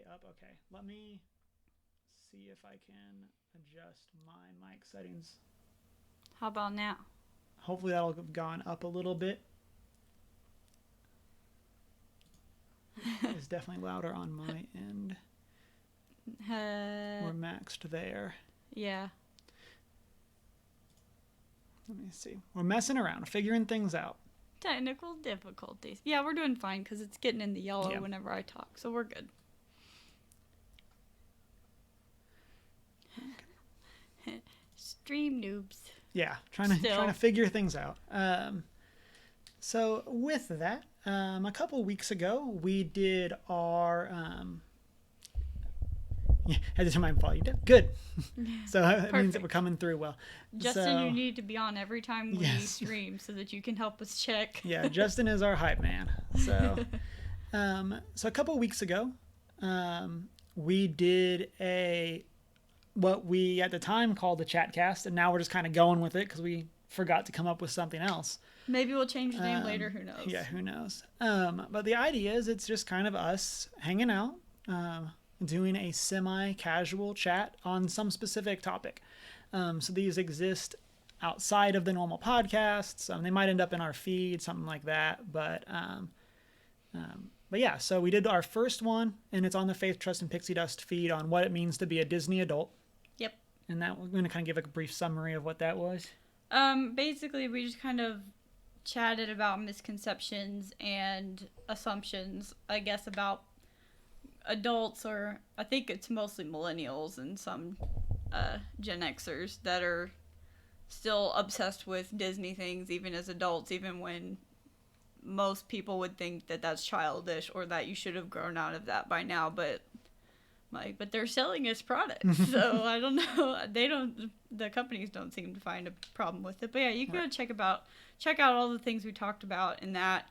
up. Okay, let me see if I can adjust my mic settings. How about now? Hopefully that'll have gone up a little bit. It's definitely louder on my end. We're maxed there. Yeah. Let me see. We're messing around, figuring things out. Technical difficulties. Yeah, we're doing fine because it's getting in the yellow whenever I talk, so we're good. Okay. Stream noobs. Yeah, trying to figure things out. So with that, a couple weeks ago we did our had to turn my volume. Good. So it means that we're coming through well. Justin, you need to be on every time we stream so that you can help us check. Yeah, Justin is our hype man. So so a couple weeks ago, we did what we at the time called the Chatcast, and now we're just kind of going with it because we forgot to come up with something else. Maybe we'll change the name later. Who knows? Yeah, who knows? But the idea is it's just kind of us hanging out, doing a semi-casual chat on some specific topic. So these exist outside of the normal podcasts. They might end up in our feed, something like that. But yeah, so we did our first one, and it's on the Faith, Trust, and Pixie Dust feed on what it means to be a Disney adult. Yep. And that we're going to kind of give a brief summary of what that was. Basically, we just kind of chatted about misconceptions and assumptions, I guess, about adults, or I think it's mostly millennials and some Gen Xers that are still obsessed with Disney things, even as adults, even when most people would think that that's childish or that you should have grown out of that by now, but they're selling us products, so I don't know. The companies don't seem to find a problem with it. But yeah, you can go check out all the things we talked about in that,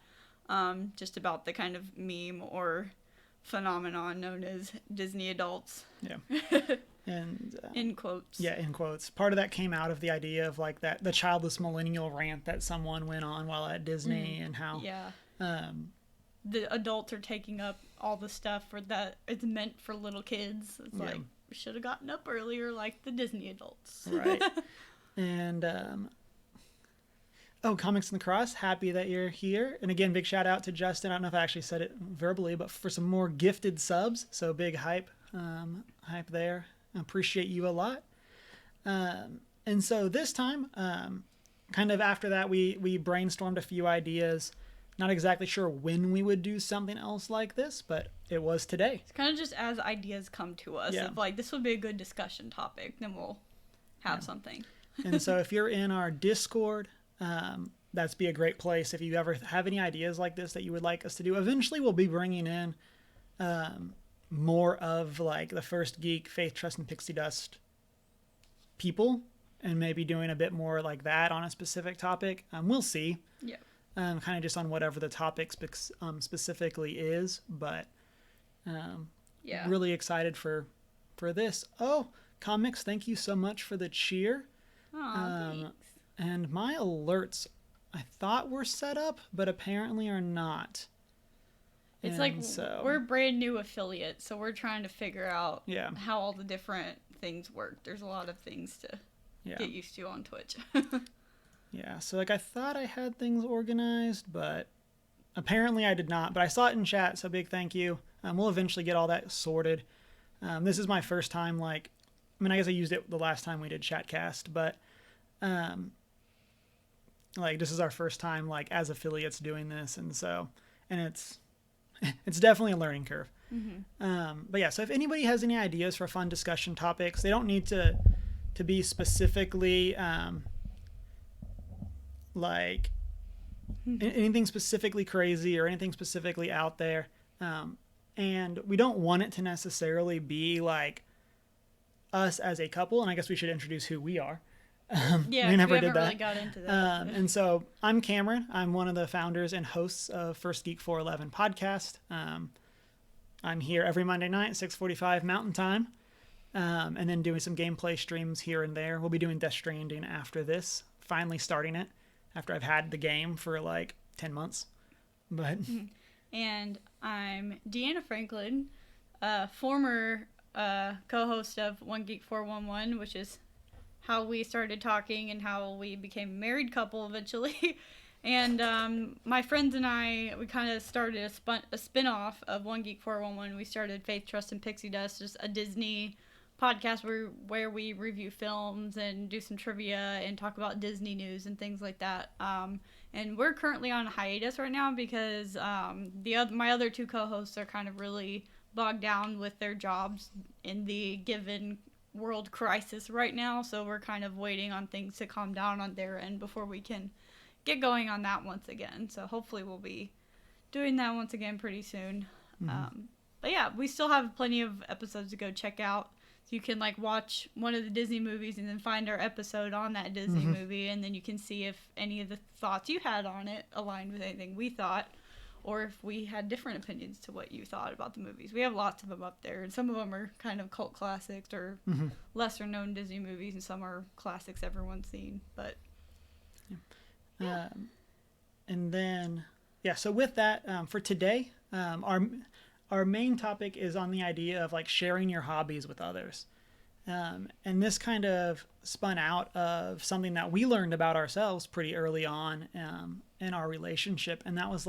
just about the kind of meme or phenomenon known as Disney adults. Yeah. And in quotes. Yeah, in quotes. Part of that came out of the idea of like the childless millennial rant that someone went on while at Disney, and how the adults are taking up all the stuff that it's meant for little kids. It's like, we should have gotten up earlier like the Disney adults. Right. And Comics in the Cross, happy that you're here. And again, big shout out to Justin. I don't know if I actually said it verbally, but for some more gifted subs. So big hype there. I appreciate you a lot. And so this time, kind of after that, we brainstormed a few ideas. Not exactly sure when we would do something else like this, but it was today. It's kind of just as ideas come to us. Yeah. If like this would be a good discussion topic, then we'll have something. And so if you're in our Discord, that's be a great place. If you ever have any ideas like this that you would like us to do, eventually we'll be bringing in more of like the First Geek, Faith, Trust, and Pixie Dust people, and maybe doing a bit more like that on a specific topic. We'll see. Yeah. Kind of just on whatever the topic specifically is, but really excited for this. Oh, Comics, thank you so much for the cheer. Thanks. And my alerts, I thought were set up, but apparently are not. It's we're brand new affiliates, so we're trying to figure out how all the different things work. There's a lot of things to get used to on Twitch. Yeah, so I thought I had things organized, but apparently I did not. But I saw it in chat, so big thank you. We'll eventually get all that sorted. This is my first time, I guess I used it the last time we did Chatcast, but this is our first time as affiliates doing this, and it's definitely a learning curve. Mm-hmm. But yeah, so if anybody has any ideas for fun discussion topics, they don't need to be specifically anything specifically crazy or anything specifically out there, and we don't want it to necessarily be like us as a couple. And I guess we should introduce who we are. We never did that. Really got into that. And so I'm Cameron. I'm one of the founders and hosts of First Geek 411 podcast. I'm here every Monday night, 6:45 Mountain Time, and then doing some gameplay streams here and there. We'll be doing Death Stranding after this, finally starting it after I've had the game for 10 months. But and I'm Deanna Franklin. former co-host of One Geek 411, which is how we started talking and how we became a married couple eventually. And my friends and I, we kind of started a spin-off of One Geek 411. We started Faith, Trust, and Pixie Dust, just a Disney podcast where we review films and do some trivia and talk about Disney news and things like that. And we're currently on hiatus right now because my other two co-hosts are kind of really bogged down with their jobs in the given world crisis right now. So we're kind of waiting on things to calm down on their end before we can get going on that once again. So hopefully we'll be doing that once again pretty soon. But yeah, we still have plenty of episodes to go check out. So you can watch one of the Disney movies and then find our episode on that Disney movie, and then you can see if any of the thoughts you had on it aligned with anything we thought, or if we had different opinions to what you thought about the movies. We have lots of them up there, and some of them are kind of cult classics or lesser known Disney movies, and some are classics everyone's seen. But and then so with that, for today, our main topic is on the idea of sharing your hobbies with others. And this kind of spun out of something that we learned about ourselves pretty early on in our relationship. And that was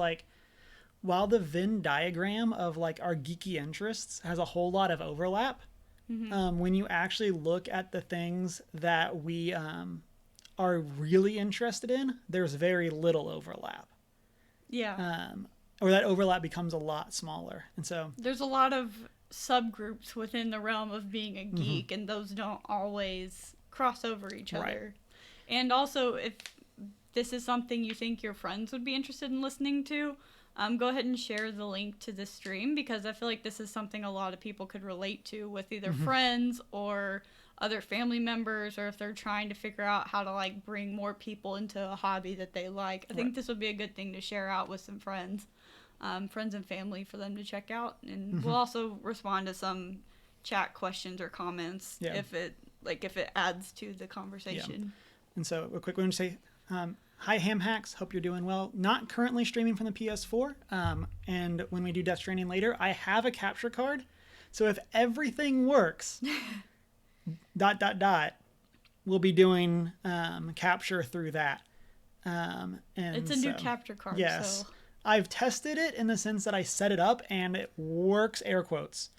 while the Venn diagram of our geeky interests has a whole lot of overlap, when you actually look at the things that we are really interested in, there's very little overlap. yeah. Or that overlap becomes a lot smaller. And so There's a lot of subgroups within the realm of being a geek, and those don't always cross over each other. And also, if this is something you think your friends would be interested in listening to, go ahead and share the link to this stream, because I feel like this is something a lot of people could relate to with either friends or other family members, or if they're trying to figure out how to bring more people into a hobby that they like. I think this would be a good thing to share out with some friends. Friends and family for them to check out, and we'll also respond to some chat questions or comments if it adds to the conversation. And so real quick, we're going to say hi Ham Hacks, hope you're doing well. Not currently streaming from the PS4, and when we do Death Stranding later, I have a capture card, so if everything works we'll be doing capture through that. And it's a new capture card. Yes. So. I've tested it in the sense that I set it up and it works, air quotes.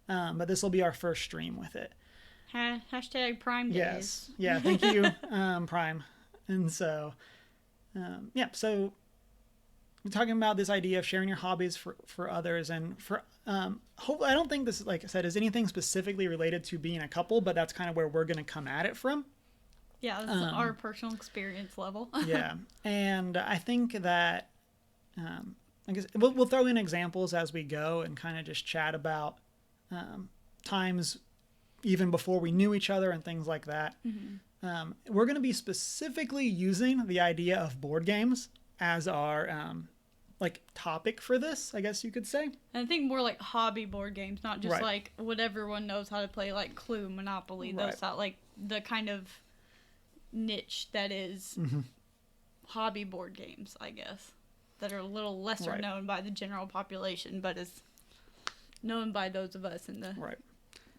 But this will be our first stream with it. Hashtag Prime Days. Yes. Yeah, thank you, Prime. And so, so we're talking about this idea of sharing your hobbies for others. And for hopefully, I don't think this, like I said, is anything specifically related to being a couple, but that's kind of where we're going to come at it from. Yeah, this is our personal experience level. Yeah. And I think that I guess we'll throw in examples as we go and kind of just chat about times even before we knew each other and things like that. We're going to be specifically using the idea of board games as our topic for this, I guess you could say. And I think more hobby board games, not just what everyone knows how to play, Clue, Monopoly, those the kind of niche that is hobby board games, I guess. That are a little lesser known by the general population, but is known by those of us in the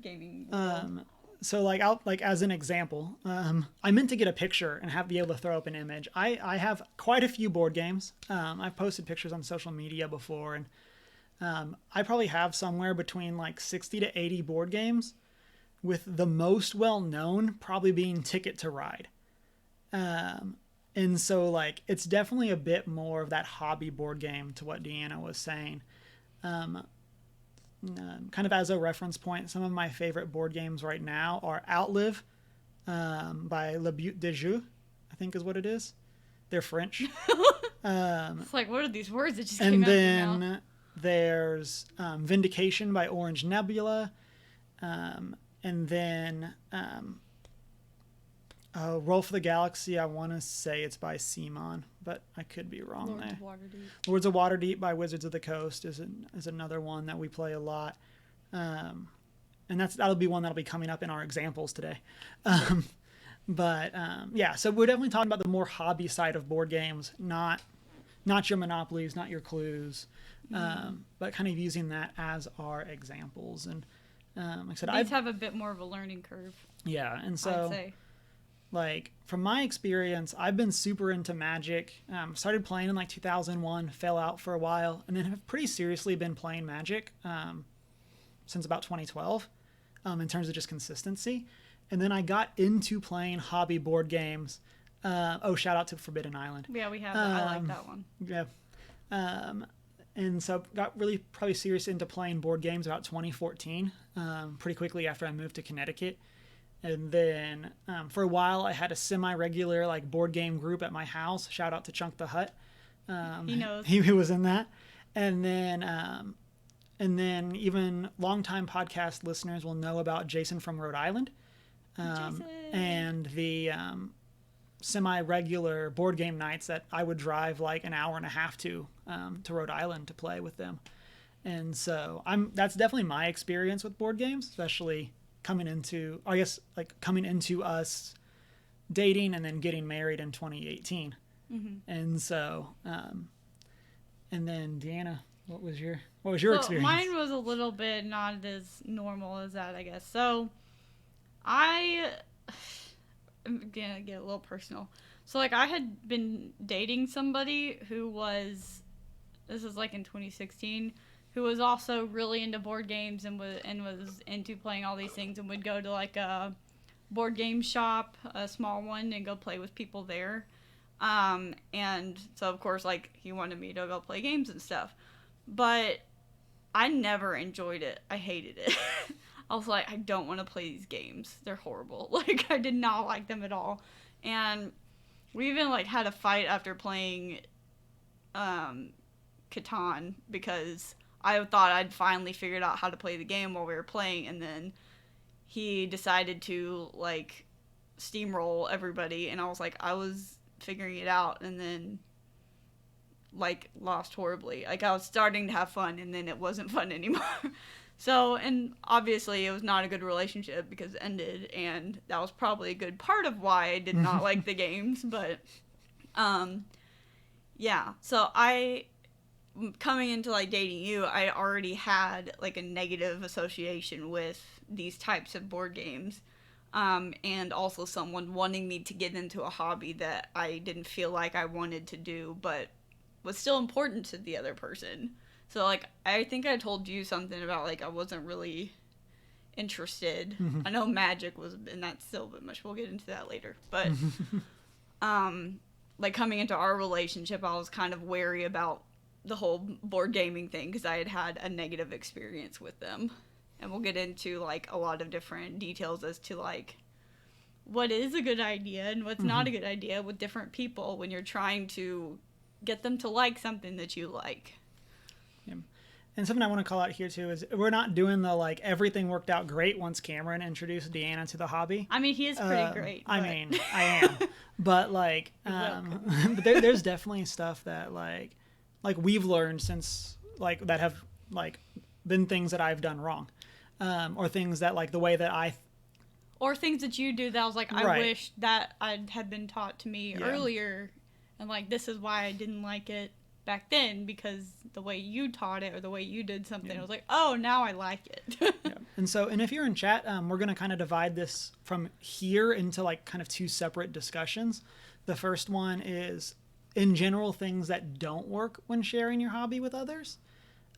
gaming world. So as an example, I meant to get a picture and be able to throw up an image. I have quite a few board games. I've posted pictures on social media before, and I probably have somewhere between 60 to 80 board games, with the most well known probably being Ticket to Ride. And so, it's definitely a bit more of that hobby board game to what Deanna was saying. Kind of as a reference point, some of my favorite board games right now are Outlive by Le But de Jeu, I think is what it is. They're French. It's what are these words that just came out of your mouth? And then there's Vindication by Orange Nebula. And then... Roll for the Galaxy, I want to say it's by Simon, but I could be wrong there. Lords of Waterdeep by Wizards of the Coast is another one that we play a lot. And that'll be one that'll be coming up in our examples today. So we're definitely talking about the more hobby side of board games, not not your monopolies, not your clues, but kind of using that as our examples. And like I said, These have a bit more of a learning curve. Yeah, and I'd so say. like from my experience, I've been super into Magic. Started playing in like 2001, fell out for a while, and then have pretty seriously been playing Magic since about 2012 in terms of just consistency. And then I got into playing hobby board games. Shout out to Forbidden Island. Yeah, we have that. I like that one. Yeah. And so got really probably serious into playing board games about 2014, pretty quickly after I moved to Connecticut. And then for a while, I had a semi-regular like board game group at my house. Shout out to Chunk the Hut. He knows. He was in that. And then even longtime podcast listeners will know about Jason from Rhode Island. And the semi-regular board game nights that I would drive like an hour and a half to Rhode Island to play with them. And so that's definitely my experience with board games, especially coming into us dating and then getting married in 2018. Mm-hmm. And so, and then Deanna, what was your experience? Mine was a little bit not as normal as that, I guess. So I'm gonna get a little personal. So like I had been dating somebody who was, this is like in 2016, who was also really into board games and was into playing all these things and would go to like a board game shop, a small one, and go play with people there. And so of course like he wanted me to go play games and stuff, but I never enjoyed it. I hated it. I was like, I don't want to play these games. They're horrible. Like I did not like them at all. And we even like had a fight after playing Catan because I thought I'd finally figured out how to play the game while we were playing, and then he decided to like steamroll everybody, and I was figuring it out, and then like lost horribly. Like I was starting to have fun, and then it wasn't fun anymore. So, and obviously it was not a good relationship because it ended, and that was probably a good part of why I did not like the games, but yeah. So coming into like dating you, I already had like a negative association with these types of board games, and also someone wanting me to get into a hobby that I didn't feel like I wanted to do, but was still important to the other person. So like I think I told you something about like I wasn't really interested. Mm-hmm. I know Magic was in that still, but we'll get into that later. But like coming into our relationship, I was kind of wary about the whole board gaming thing because I had a negative experience with them, and we'll get into like a lot of different details as to like what is a good idea and what's not a good idea with different people when you're trying to get them to like something that you like. Yeah. And something I want to call out here too is we're not doing the like everything worked out great once Cameron introduced Deanna to the hobby. I mean, he is pretty great. I mean, I am, but like, but there's definitely stuff that like we've learned since like that have like been things that I've done wrong, or things that like the way that or things that you do that I was like, I wish that I had been taught to me earlier, and like this is why I didn't like it back then, because the way you taught it or the way you did something, I was like, oh, now I like it. And if you're in chat, we're going to kind of divide this from here into like kind of two separate discussions. The first one is in general things that don't work when sharing your hobby with others.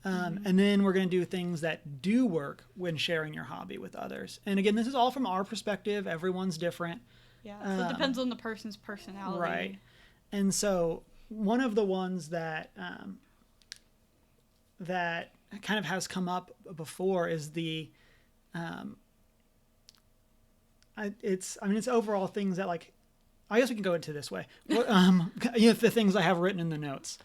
And then we're going to do things that do work when sharing your hobby with others. And again, this is all from our perspective. Everyone's different. Yeah, so it depends on the person's personality. Right. And so one of the ones that that kind of has come up before is the it's overall things that like, I guess we can go into this way. The things I have written in the notes.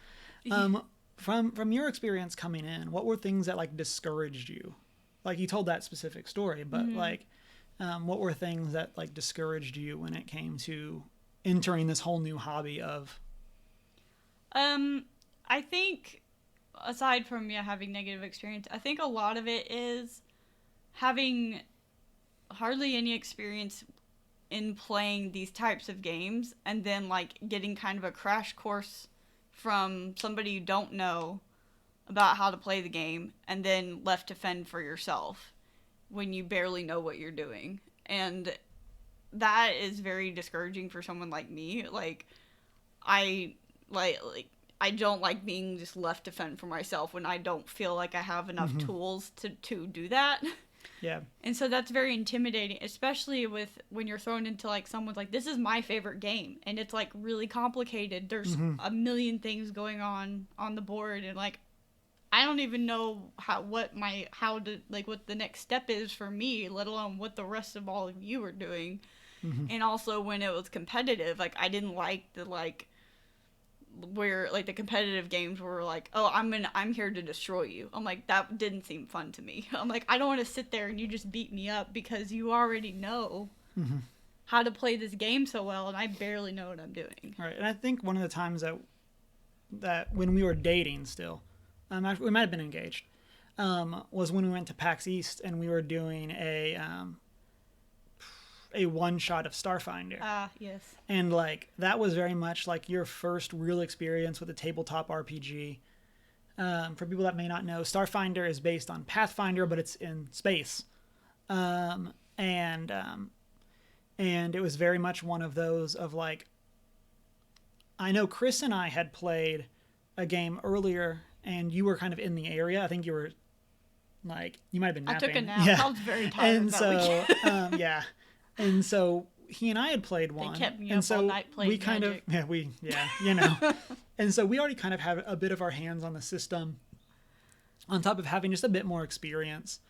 From your experience coming in, what were things that like discouraged you? Like you told that specific story, but like what were things that like discouraged you when it came to entering this whole new hobby of? I think aside from having negative experience, I think a lot of it is having hardly any experience in playing these types of games, and then like getting kind of a crash course from somebody you don't know about how to play the game and then left to fend for yourself when you barely know what you're doing. And that is very discouraging for someone like me. Like, I like I don't like being just left to fend for myself when I don't feel like I have enough tools to do that. Yeah. And so that's very intimidating, especially with when you're thrown into like someone's like, this is my favorite game, and it's like really complicated. There's a million things going on the board, and like I don't even know what the next step is for me, let alone what the rest of all of you are doing. And also when it was competitive, like I didn't like the like where like the competitive games were like, oh, I'm here to destroy you. I'm like, that didn't seem fun to me. I'm like, I don't want to sit there and you just beat me up because you already know how to play this game so well, and I barely know what I'm doing. Right. And I think one of the times that when we were dating still, we might have been engaged, was when we went to PAX East and we were doing a one shot of Starfinder. Yes. And like that was very much like your first real experience with a tabletop RPG. For people that may not know, Starfinder is based on Pathfinder, but it's in space. And it was very much one of those of like, I know Chris and I had played a game earlier and you were kind of in the area. I think you were like, you might have been napping. I took a nap. Yeah. I was very tired And that so, weekend. yeah. And so he and I had played one. They kept me and up so all night playing we kind Magic. And so we already kind of have a bit of our hands on the system on top of having just a bit more experience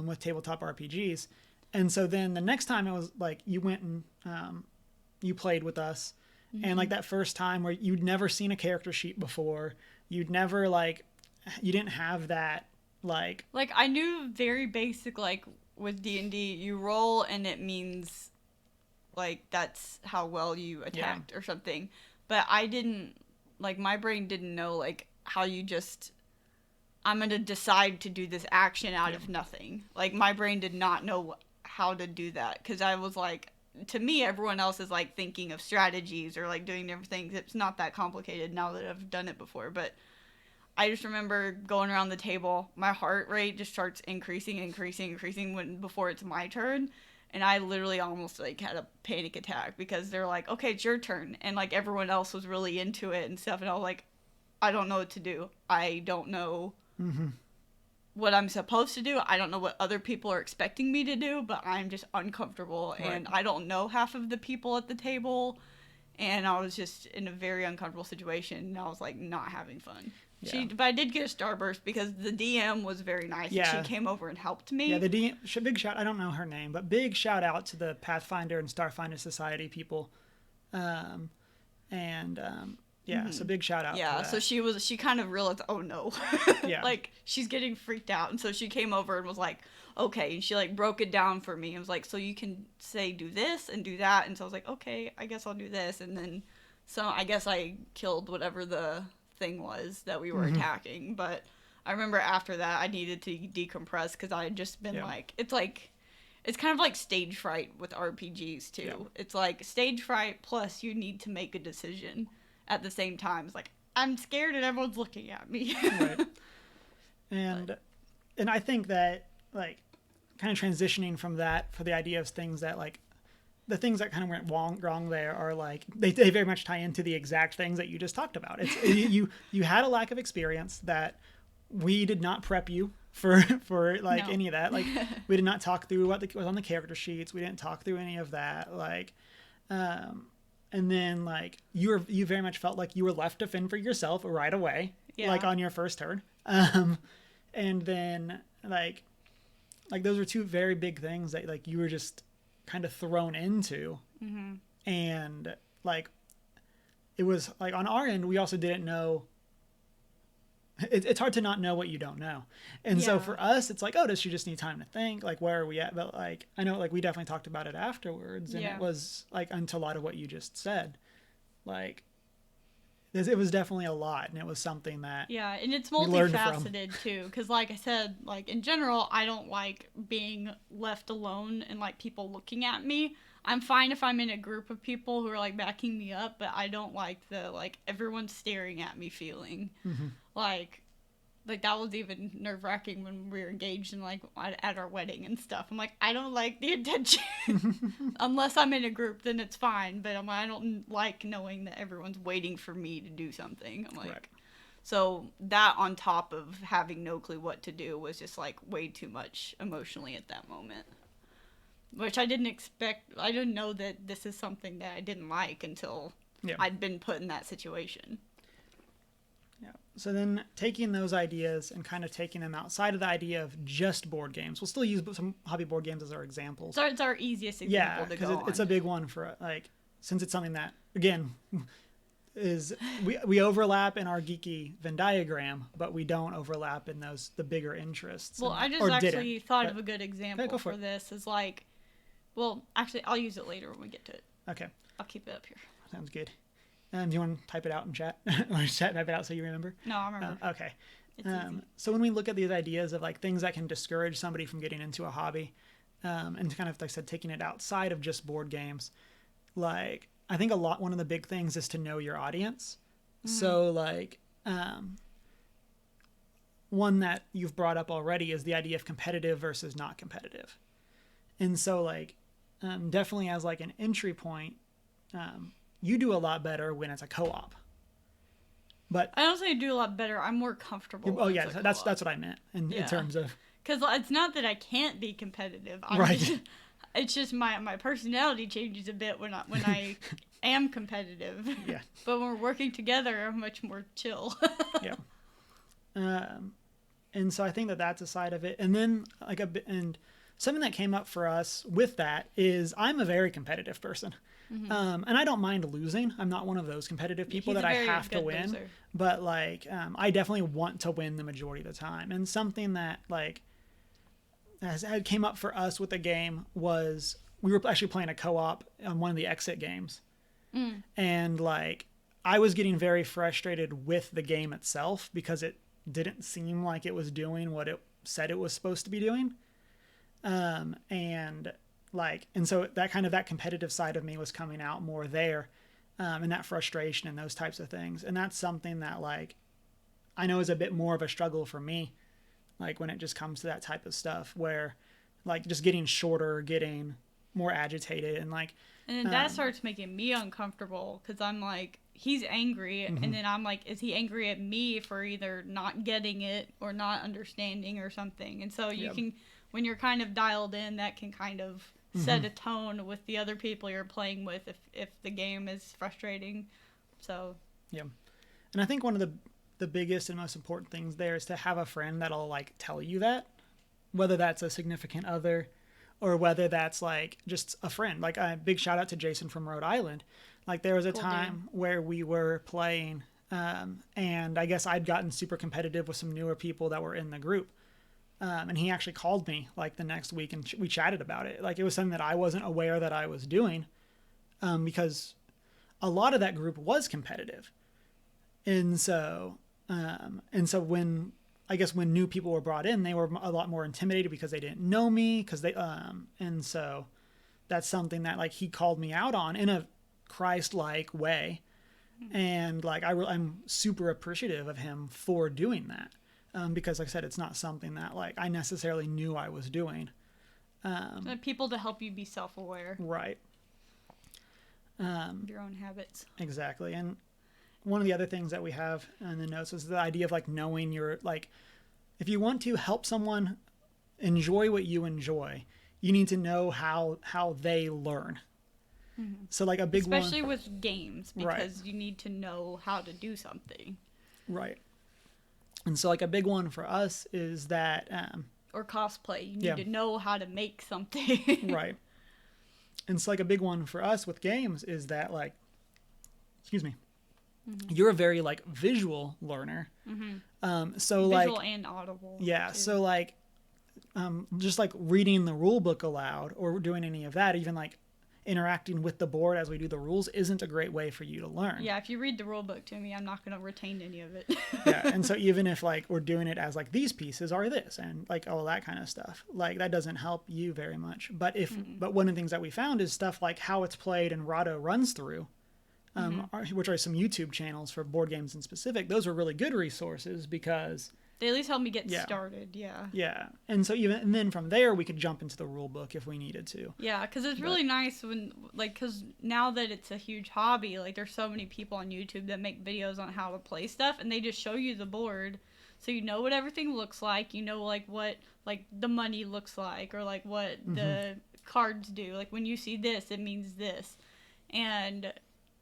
with tabletop RPGs. And so then the next time it was like you went and you played with us, and like that first time where you'd never seen a character sheet before, you'd never you didn't have that like I knew very basic, like with D&D, you roll and it means like that's how well you attacked or something. But I didn't, like my brain didn't know like how you just, I'm going to decide to do this action out of nothing. Like my brain did not know how to do that, because I was like, to me everyone else is like thinking of strategies or like doing different things. It's not that complicated now that I've done it before, but I just remember going around the table, my heart rate just starts increasing before it's my turn. And I literally almost like had a panic attack because they're like, okay, it's your turn. And like everyone else was really into it and stuff. And I was like, I don't know what to do. I don't know what I'm supposed to do. I don't know what other people are expecting me to do, but I'm just uncomfortable. Right. And I don't know half of the people at the table. And I was just in a very uncomfortable situation. And I was like not having fun. Yeah. But I did get a starburst because the DM was very nice. Yeah. And she came over and helped me. Yeah, the DM, big shout, I don't know her name, but big shout out to the Pathfinder and Starfinder Society people. So big shout out. Yeah, so she kind of realized, oh no. Yeah. Like, she's getting freaked out. And so she came over and was like, okay. And she like broke it down for me. And was like, so you can say do this and do that. And so I was like, okay, I guess I'll do this. And then I guess I killed whatever the thing was that we were attacking. But I remember after that I needed to decompress because I had just been it's kind of like stage fright with RPGs too. Yeah. It's like stage fright plus you need to make a decision at the same time. It's like I'm scared and everyone's looking at me. Right. And I think that like kind of transitioning from that for the idea of things that like the things that kind of went wrong there are like they very much tie into the exact things that you just talked about. It's you had a lack of experience that we did not prep you for like any of that. Like we did not talk through what was on the character sheets. We didn't talk through any of that. Like, and then like you very much felt like you were left to fend for yourself right away, like on your first turn. And then like those were two very big things that like you were just kind of thrown into. And like it was like on our end we also didn't know. It's hard to not know what you don't know. And so for us it's like, oh, does she just need time to think, like where are we at? But like I know like we definitely talked about it afterwards, and it was like until a lot of what you just said, like it was definitely a lot, and it was something that and it's multifaceted too, because like I said, like in general I don't like being left alone and like people looking at me. I'm fine if I'm in a group of people who are like backing me up, but I don't like the like everyone's staring at me feeling. Mm-hmm. Like that was even nerve-wracking when we were engaged and like at our wedding and stuff. I'm like, I don't like the attention. Unless I'm in a group, then it's fine. But I don't like knowing that everyone's waiting for me to do something. I'm like, Right. so that on top of having no clue what to do was just like way too much emotionally at that moment. Which I didn't expect. I didn't know that this is something that I didn't like until I'd been put in that situation. Yeah. So then taking those ideas and kind of taking them outside of the idea of just board games. We'll still use some hobby board games as our examples. So it's our easiest example to go on. Yeah, because it's a big one for, like, since it's something that, again, is we overlap in our geeky Venn diagram, but we don't overlap in the bigger interests. Well, I just actually thought of a good example for this. Is like, well, actually, I'll use it later when we get to it. Okay. I'll keep it up here. Sounds good. Do you want to type it out in chat? Or type it out so you remember? No, I remember. Okay. It's easy. So when we look at these ideas of like things that can discourage somebody from getting into a hobby, and kind of, like I said, taking it outside of just board games, like I think one of the big things is to know your audience. Mm-hmm. So like, one that you've brought up already is the idea of competitive versus not competitive. And so like, definitely as like an entry point, you do a lot better when it's a co-op. But I don't say I do a lot better. I'm more comfortable. Oh yeah, that's what I meant in terms of. Because it's not that I can't be competitive. It's just my personality changes a bit when I am competitive. Yeah. But when we're working together, I'm much more chill. Yeah. And so I think that's a side of it. And then and something that came up for us with that is I'm a very competitive person. Mm-hmm. And I don't mind losing. I'm not one of those competitive people that I have to win. Loser. But like, I definitely want to win the majority of the time. And something that like came up for us with the game was we were actually playing a co-op on one of the exit games. Mm. And like, I was getting very frustrated with the game itself because it didn't seem like it was doing what it said it was supposed to be doing. And so that competitive side of me was coming out more there, and that frustration and those types of things. And that's something that like, I know is a bit more of a struggle for me, like when it just comes to that type of stuff where like just getting shorter, getting more agitated and like. And then that starts making me uncomfortable because I'm like, he's angry. Mm-hmm. And then I'm like, is he angry at me for either not getting it or not understanding or something? And so you can, when you're kind of dialed in, that can kind of set a tone with the other people you're playing with if the game is frustrating. So yeah. And I think one of the biggest and most important things there is to have a friend that'll like tell you that, whether that's a significant other or whether that's like just a friend. Like a big shout out to Jason from Rhode Island. Like there was a time where we were playing and I guess I'd gotten super competitive with some newer people that were in the group. And he actually called me like the next week and we chatted about it. Like it was something that I wasn't aware that I was doing, because a lot of that group was competitive. And so when new people were brought in, they were a lot more intimidated because they didn't know me and so that's something that like he called me out on in a Christ-like way. And like, I'm super appreciative of him for doing that. Because like I said, it's not something that like I necessarily knew I was doing. People to help you be self-aware. Right. Your own habits. Exactly. And one of the other things that we have in the notes is the idea of like knowing your, like, if you want to help someone enjoy what you enjoy, you need to know how they learn. Mm-hmm. So like a big especially with games, because you need to know how to do something. Right. And so like a big one for us is that or cosplay, you need to know how to make something. Right. And so like a big one for us with games is that like, you're a very like visual learner. Mm-hmm. So visual and audible. Yeah. Too. So like, just like reading the rule book aloud or doing any of that, even like interacting with the board as we do the rules isn't a great way for you to learn. Yeah, if you read the rule book to me, I'm not going to retain any of it. Yeah, and so even if like we're doing it as like these pieces are this and like all that kind of stuff, like that doesn't help you very much. But but one of the things that we found is stuff like How It's Played and Rahdo Runs Through, which are some YouTube channels for board games in specific. Those were really good resources because they at least helped me get started. Yeah, and so and then from there we could jump into the rule book if we needed to. Yeah, because it's really nice when because now that it's a huge hobby, like there's so many people on YouTube that make videos on how to play stuff, and they just show you the board, so you know what everything looks like. You know like what like the money looks like, or like what the cards do. Like when you see this, it means this, and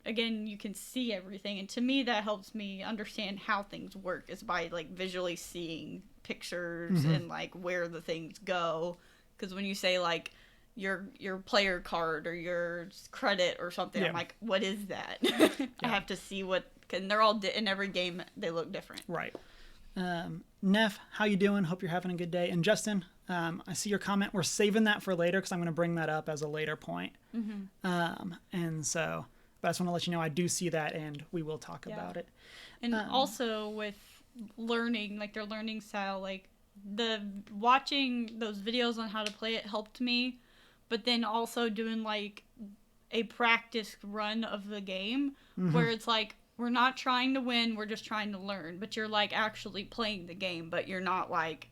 again, you can see everything, and to me that helps me understand how things work is by like visually seeing pictures and like where the things go. Because when you say like your player card or your credit or something, I'm like, what is that? I have to see what, and they're all in every game they look different. Right. Neff, how you doing? Hope you're having a good day. And Justin, I see your comment. We're saving that for later because I'm going to bring that up as a later point. And so, but I just want to let you know I do see that, and we will talk about it. And also with learning, like their learning style, like the watching those videos on how to play it helped me, but then also doing like a practice run of the game where it's like we're not trying to win, we're just trying to learn, but you're like actually playing the game, but you're not like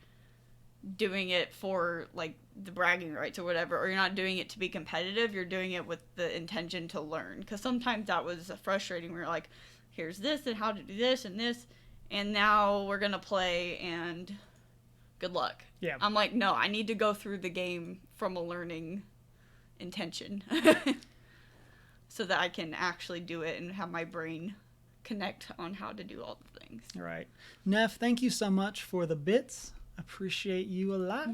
doing it for like the bragging rights or whatever, or you're not doing it to be competitive, you're doing it with the intention to learn. Because sometimes that was frustrating where you're like, here's this and how to do this and this, and now we're gonna play and good luck. Yeah, I'm like, no, I need to go through the game from a learning intention so that I can actually do it and have my brain connect on how to do all the things. Right. Neff, thank you so much for the bits. Appreciate you a lot.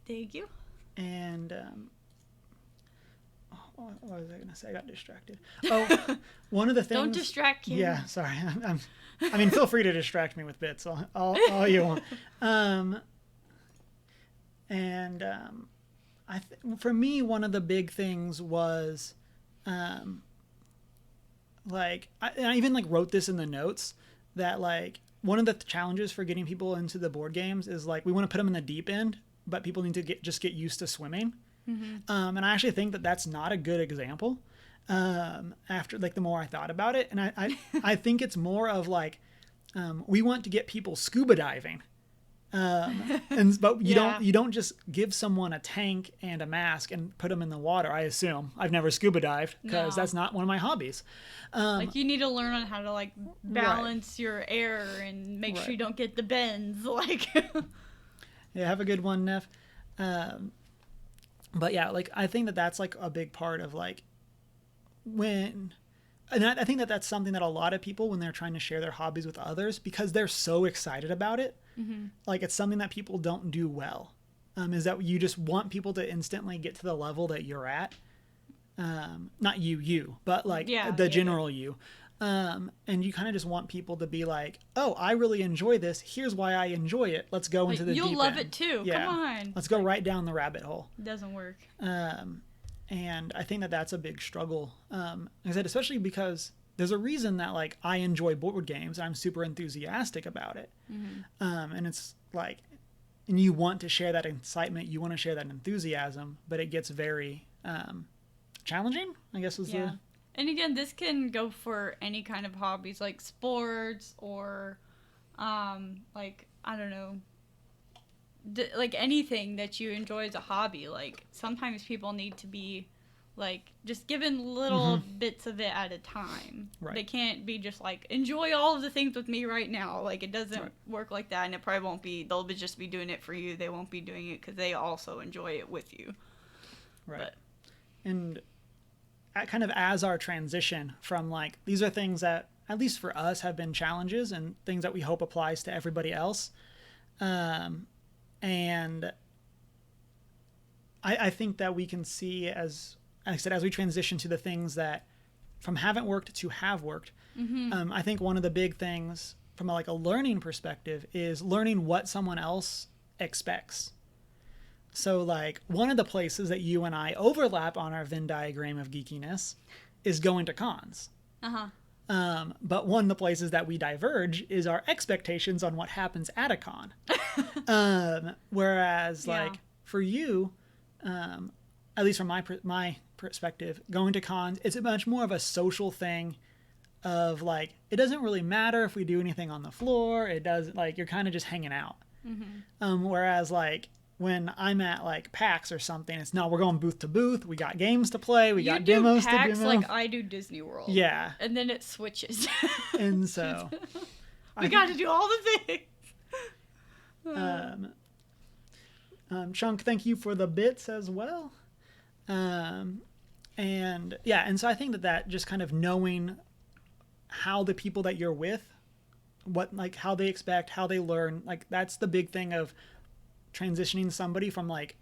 Thank you. And what was I going to say? I got distracted. Oh, one of the things. Don't distract him. Yeah, sorry. I mean, feel free to distract me with bits all you want. For me, one of the big things was, I even like wrote this in the notes that like. One of the challenges for getting people into the board games is like we want to put them in the deep end, but people need to just get used to swimming. And I actually think that that's not a good example. After like the more I thought about it, and I think it's more of like we want to get people scuba diving, but you don't just give someone a tank and a mask and put them in the water. I assume I've never scuba dived because that's not one of my hobbies. Like you need to learn on how to like balance your air and make sure you don't get the bends. Like, yeah, have a good one, Neff. But yeah, like I think that that's like a big part of like and I think that that's something that a lot of people when they're trying to share their hobbies with others because they're so excited about it, like it's something that people don't do well. Is that you just want people to instantly get to the level that you're at. Not you, but like the general you. And you kind of just want people to be like, oh, I really enjoy this. Here's why I enjoy it. Let's go into the deep end. You'll love it too. Yeah. Come on. Let's go right down the rabbit hole. It doesn't work. And I think that that's a big struggle. Like I said, especially because there's a reason that like I enjoy board games and I'm super enthusiastic about it. And it's like, and you want to share that excitement, you want to share that enthusiasm, but it gets very challenging, I guess was the... And again, this can go for any kind of hobbies, like sports or, like, I don't know, like anything that you enjoy as a hobby. Like, sometimes people need to be, like, just given little bits of it at a time. Right. They can't be just like, enjoy all of the things with me right now. Like, it doesn't work like that, and it probably won't be, they'll just be doing it for you. They won't be doing it because they also enjoy it with you. Right. But, and kind of as our transition from like these are things that at least for us have been challenges and things that we hope applies to everybody else, and I think that we can see as I said as we transition to the things that from haven't worked to have worked. I think one of the big things from a learning perspective is learning what someone else expects. So, like, one of the places that you and I overlap on our Venn diagram of geekiness is going to cons. Uh-huh. But one of the places that we diverge is our expectations on what happens at a con. Whereas, Yeah. like, for you, at least from my perspective, going to cons, it's a much more of a social thing of, like, it doesn't really matter if we do anything on the floor. It does, like, you're kind of just hanging out. Whereas, like, when I'm at, like, PAX or something, it's no, we're going booth to booth. We got games to play. We got demos to PAX demo. like I do Disney World. Yeah. And then it switches. And so we got to do all the things. Chunk, thank you for the bits as well. And yeah, and so I think that just kind of knowing how the people that you're with, what, like, how they expect, how they learn, like, that's the big thing of transitioning somebody from, like,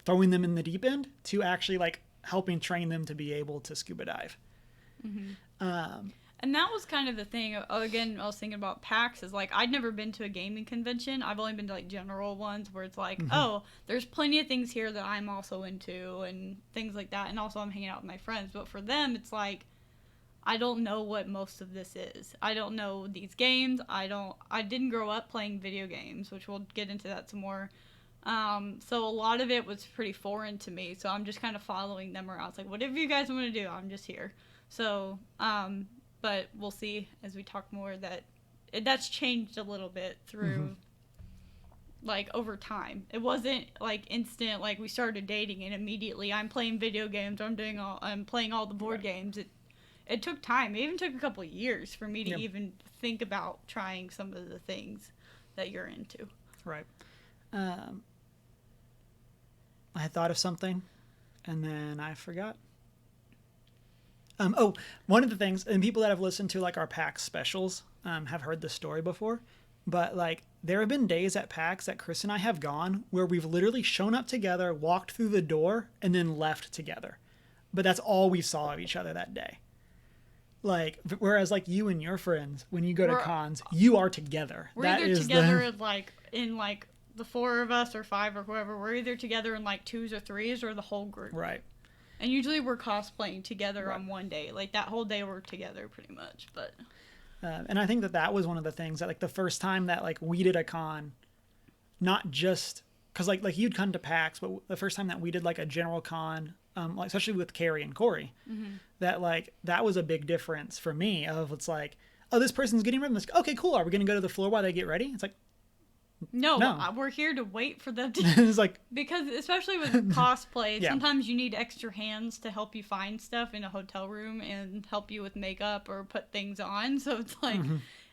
throwing them in the deep end to actually, like, helping train them to be able to scuba dive. And that was kind of the thing. Again, I was thinking about PAX is like, I'd never been to a gaming convention. I've only been to like general ones where it's like, oh, there's plenty of things here that I'm also into and things like that. And also I'm hanging out with my friends. But for them, it's like, I don't know what most of this is. I don't know these games. I didn't grow up playing video games, which we'll get into that some more. So a lot of it was pretty foreign to me. So I'm just kind of following them around. It's like, whatever you guys want to do, I'm just here. So, but we'll see as we talk more that's changed a little bit through, like, over time. It wasn't like instant, like we started dating and immediately I'm playing video games. I'm playing all the board games. It took time. It even took a couple of years for me to even think about trying some of the things that you're into. Right. I had thought of something, and then I forgot. One of the things, and people that have listened to, like, our PAX specials have heard this story before, but, like, there have been days at PAX that Chris and I have gone where we've literally shown up together, walked through the door, and then left together. But that's all we saw of each other that day. Like, whereas, like, you and your friends, when you go to cons, you are together. We're either together in the four of us or five or whoever. We're either together in, like, twos or threes or the whole group. Right. And usually we're cosplaying together on one day. Like, that whole day we're together pretty much. But and I think that was one of the things that, like, the first time that, like, we did a con, not just because, like you'd come to PAX, but the first time that we did, like, a general con, like, especially with Carrie and Corey, that, like, that was a big difference for me of, it's like, oh, this person's getting ready. Okay, cool. Are we going to go to the floor while they get ready? It's like, no. We're here to wait for them to. It's like, because especially with cosplay, sometimes you need extra hands to help you find stuff in a hotel room and help you with makeup or put things on. So it's like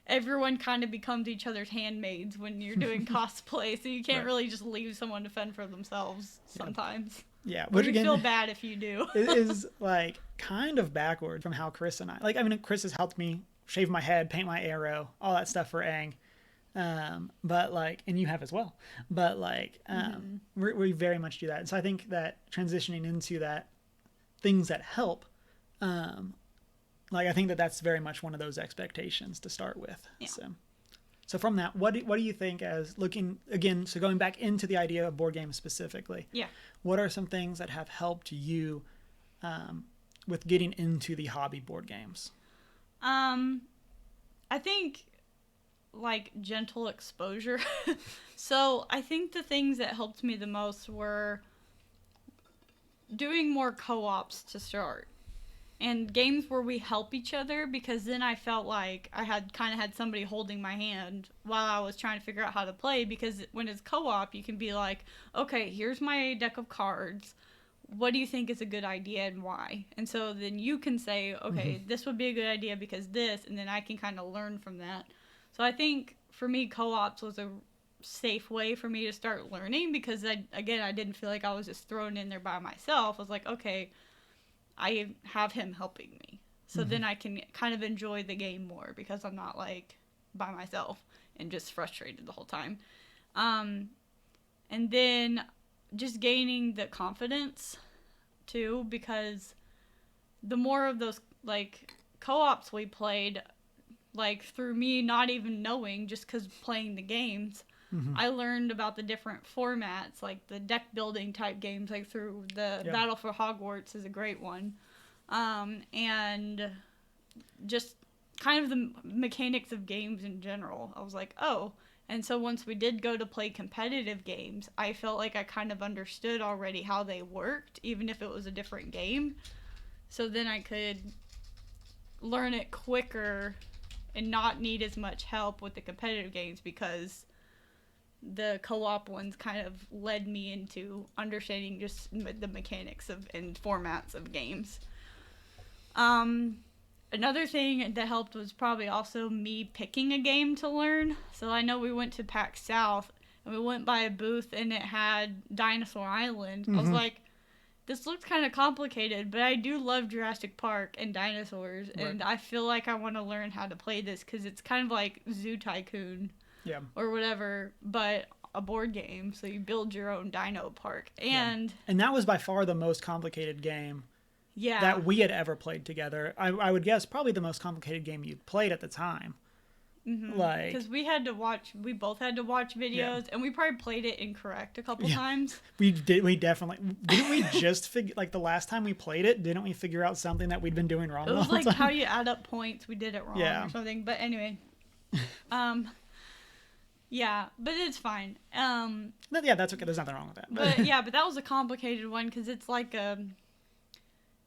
everyone kind of becomes each other's handmaids when you're doing cosplay. So you can't really just leave someone to fend for themselves sometimes. Yeah, which again, feel bad if you do. It is, like, kind of backward from how Chris and I, like, I mean, Chris has helped me shave my head, paint my arrow, all that stuff for Aang. But, like, and you have as well, but, like, we very much do that. And so I think that transitioning into that, things that help, like, I think that that's very much one of those expectations to start with. Yeah. So from that, what do you think, as looking again, so going back into the idea of board games specifically, what are some things that have helped you with getting into the hobby board games? I think, like, gentle exposure. So I think the things that helped me the most were doing more co-ops to start. And games where we help each other, because then I felt like I had somebody holding my hand while I was trying to figure out how to play, because when it's co-op, you can be like, okay, here's my deck of cards. What do you think is a good idea and why? And so then you can say, okay, this would be a good idea because this, and then I can kind of learn from that. So I think for me, co-ops was a safe way for me to start learning, because I didn't feel like I was just thrown in there by myself. I was like, okay, I have him helping me. So then I can kind of enjoy the game more because I'm not, like, by myself and just frustrated the whole time. And then just gaining the confidence too, because the more of those, like, co-ops we played, like, through me not even knowing, just because playing the games, I learned about the different formats, like the deck building type games, like through the Battle for Hogwarts is a great one. And just kind of the mechanics of games in general. I was like, oh. And so once we did go to play competitive games, I felt like I kind of understood already how they worked, even if it was a different game. So then I could learn it quicker and not need as much help with the competitive games, because the co-op ones kind of led me into understanding just the mechanics of and formats of games. Another thing that helped was probably also me picking a game to learn. So I know we went to PAX South and we went by a booth and it had Dinosaur Island. I was like, this looks kind of complicated, but I do love Jurassic Park and dinosaurs, and I feel like I want to learn how to play this because it's kind of like Zoo Tycoon or whatever, but a board game. So you build your own dino park. And that was by far the most complicated game that we had ever played together. I would guess probably the most complicated game you'd played at the time. Like, because we both had to watch videos, and we probably played it incorrect a couple times. We definitely didn't. We just figure, like, the last time we played it, didn't we figure out something that we'd been doing wrong? It was like how you add up points. We did it wrong or something. But anyway, yeah, but it's fine. That's okay. There's nothing wrong with that. But but that was a complicated one because it's like a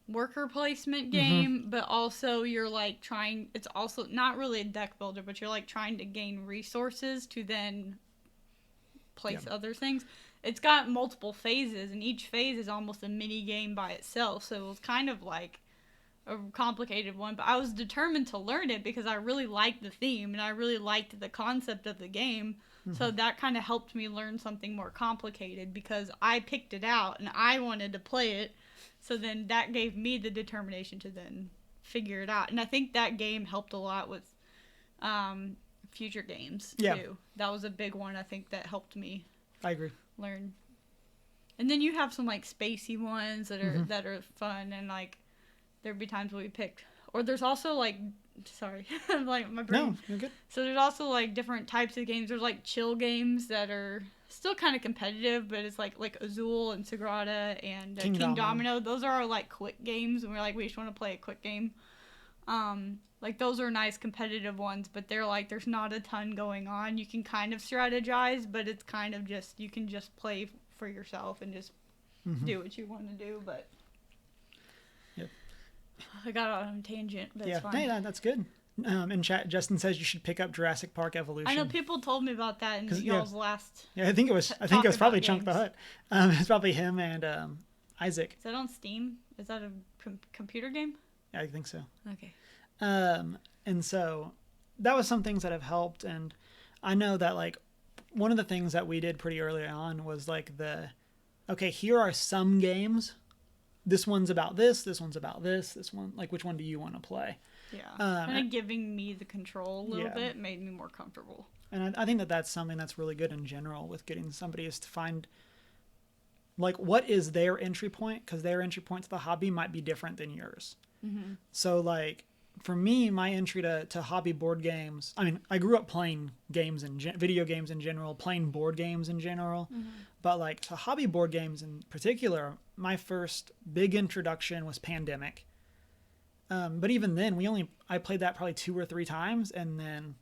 worker placement game, but also you're like trying, it's also not really a deck builder, but you're like trying to gain resources to then place other things. It's got multiple phases, and each phase is almost a mini game by itself, so it was kind of like a complicated one, but I was determined to learn it because I really liked the theme and I really liked the concept of the game. So that kind of helped me learn something more complicated because I picked it out and I wanted to play it. So then that gave me the determination to then figure it out. And I think that game helped a lot with future games, too. That was a big one, I think, that helped me I agree. learn. And then you have some, like, spacey ones that are fun. And, like, there'd be times when we picked. Or there's also, like, sorry, like, my brain. No, you're good. So there's also, like, different types of games. There's, like, chill games that are still kind of competitive, but it's like Azul and Sagrada and King Domino. Those are our like quick games, and we're like, we just want to play a quick game. Like those are nice competitive ones, but they're like there's not a ton going on. You can kind of strategize, but it's kind of just you can just play for yourself and just do what you want to do. But I got on a tangent. But it's fine. Hey, that's good. In chat, Justin says you should pick up Jurassic Park Evolution. I know people told me about that in y'all's last. Yeah, I think it was probably Chunk the Hut. It's probably him and Isaac. Is that on Steam? Is that a computer game? Yeah, I think so. Okay. And so that was some things that have helped, and I know that like one of the things that we did pretty early on was like here are some games. This one's about this. This one's about this. This one, like, which one do you want to play? Yeah, kind of giving me the control a little bit made me more comfortable. And I think that that's something that's really good in general with getting somebody is to find, like, what is their entry point? Because their entry point to the hobby might be different than yours. So, like, for me, my entry to hobby board games, I mean, I grew up playing games and video games in general, playing board games in general. But, like, to hobby board games in particular, my first big introduction was Pandemic. But even then, I played that probably 2 or 3 times, and then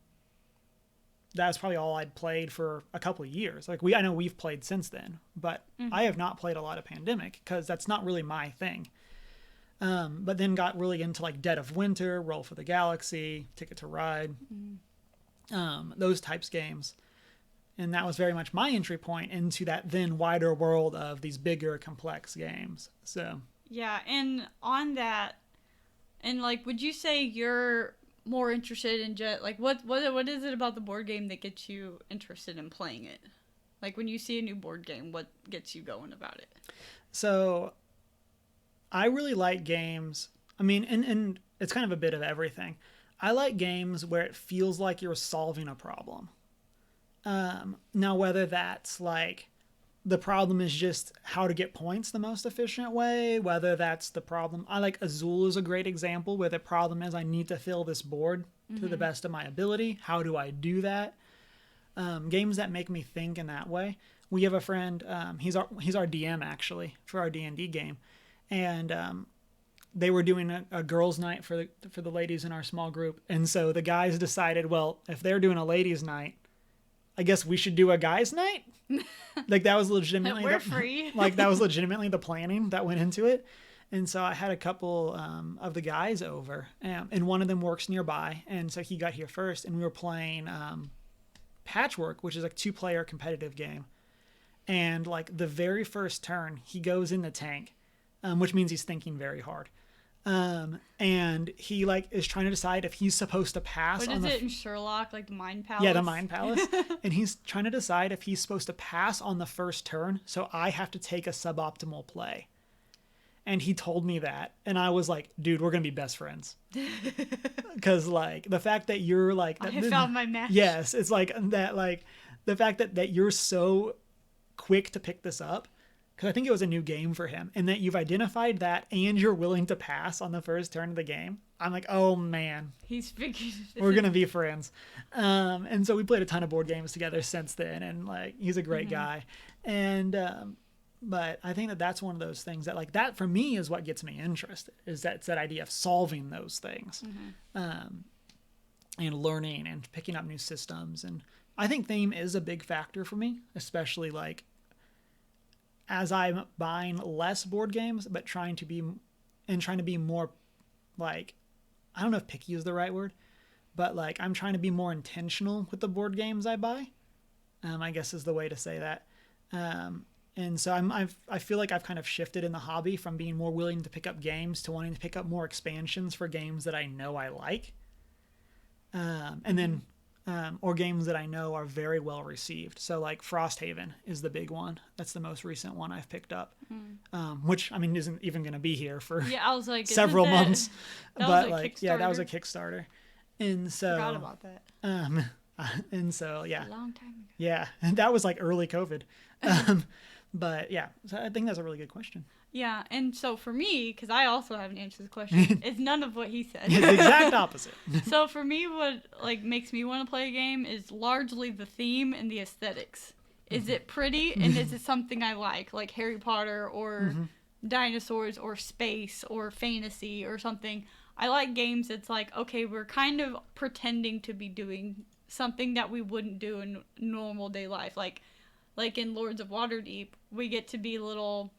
that was probably all I'd played for a couple of years. Like I know we've played since then, but I have not played a lot of Pandemic because that's not really my thing. But then got really into like Dead of Winter, Roll for the Galaxy, Ticket to Ride, those types of games. And that was very much my entry point into that then wider world of these bigger, complex games. So yeah, and on that. And, like, would you say you're more interested in just, like, what is it about the board game that gets you interested in playing it? Like, when you see a new board game, what gets you going about it? So, I really like games. I mean, and it's kind of a bit of everything. I like games where it feels like you're solving a problem. Now, whether that's, like, the problem is just how to get points the most efficient way, whether that's the problem. I like Azul is a great example where the problem is I need to fill this board to the best of my ability. How do I do that? games that make me think in that way. We have a friend. He's our DM actually for our D&D game, and they were doing a girls' night for the ladies in our small group, and so the guys decided, well, if they're doing a ladies' night, I guess we should do a guys' night. Like that was legitimately We're free. Like that was legitimately the planning that went into it. And so I had a couple of the guys over, and one of them works nearby, and so he got here first, and we were playing Patchwork, which is a 2-player competitive game. And like the very first turn, he goes in the tank, which means he's thinking very hard. And he like is trying to decide if he's supposed to pass. What is it in Sherlock, like the Mind Palace? Yeah, the Mind Palace. And he's trying to decide if he's supposed to pass on the first turn, so I have to take a suboptimal play. And he told me that, and I was like, dude, we're gonna be best friends. Because like the fact that you're like, I found my match. Yes, it's like that, like the fact that you're so quick to pick this up, because I think it was a new game for him, and that you've identified that and you're willing to pass on the first turn of the game. I'm like, oh man, he's figured we're gonna be friends. And so we played a ton of board games together since then, and like he's a great guy. And but I think that that's one of those things that like that for me is what gets me interested, is that idea of solving those things, and learning and picking up new systems. And I think theme is a big factor for me, especially like as I'm buying less board games, but trying to be more like, I don't know if picky is the right word, but like I'm trying to be more intentional with the board games I buy. I guess is the way to say that. And so I feel like I've kind of shifted in the hobby from being more willing to pick up games to wanting to pick up more expansions for games that I know I like. And then, or games that I know are very well received. So like Frosthaven is the big one. That's the most recent one I've picked up. Which I mean isn't even going to be here for I was like, several months. But like, yeah, that was a Kickstarter. And so forgot about that. And so yeah, A long time ago. yeah, and that was like early COVID. But yeah, so I think that's a really good question. Yeah, and so for me, because I also haven't answered the question, it's none of what he said. It's the exact opposite. So for me, what like makes me want to play a game is largely the theme and the aesthetics. Is it pretty, and is it something I like Harry Potter or dinosaurs or space or fantasy or something. I like games that's like, okay, we're kind of pretending to be doing something that we wouldn't do in normal day life. Like in Lords of Waterdeep, we get to be little,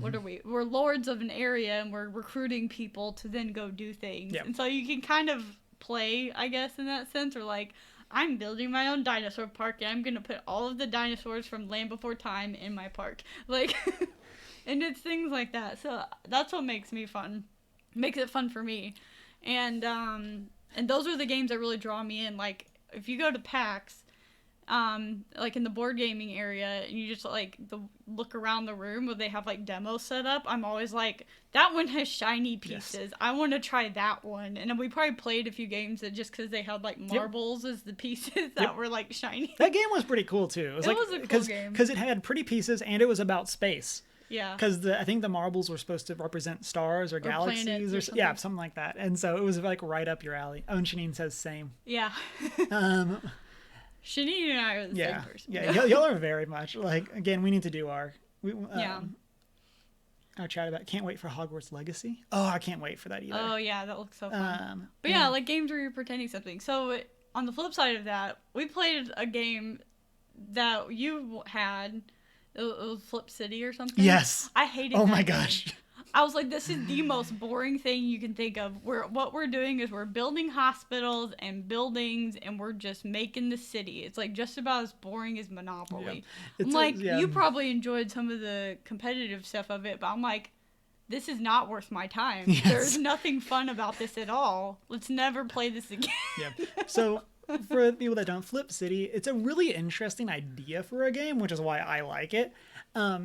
what are we? We're lords of an area, and we're recruiting people to then go do things. Yep. And so you can kind of play, I guess, in that sense, or like, I'm building my own dinosaur park, and I'm going to put all of the dinosaurs from Land Before Time in my park. Like, and it's things like that. So that's what makes me fun. Makes it fun for me. And those are the games that really draw me in. Like, if you go to PAX, like in the board gaming area, and you just like look around the room where they have like demos set up, I'm always like, that one has shiny pieces. Yes. I want to try that one. And then we probably played a few games that just because they had like marbles as the pieces that were like shiny. That game was pretty cool too. It was a cool game because it had pretty pieces and it was about space. Yeah. Because I think the marbles were supposed to represent stars or galaxies or something. Yeah, something like that. And so it was like right up your alley. Oh, and Shanine says same. Yeah. Shanine and I are the same person. Yeah, y'all are very much like, again, we need to do our chat about, can't wait for Hogwarts Legacy. Oh, I can't wait for that either. Oh yeah, that looks so fun. But yeah, like games where you're pretending something. So on the flip side of that, we played a game that you had. It was Flip City or something. Yes. I hated Oh that my game. gosh. I was like, this is the most boring thing you can think of. What we're doing is we're building hospitals and buildings, and we're just making the city. It's like just about as boring as Monopoly. Yeah. I'm like, you probably enjoyed some of the competitive stuff of it, but I'm like, this is not worth my time. Yes. There's nothing fun about this at all. Let's never play this again. Yeah. So for people that don't, Flip City, it's a really interesting idea for a game, which is why I like it.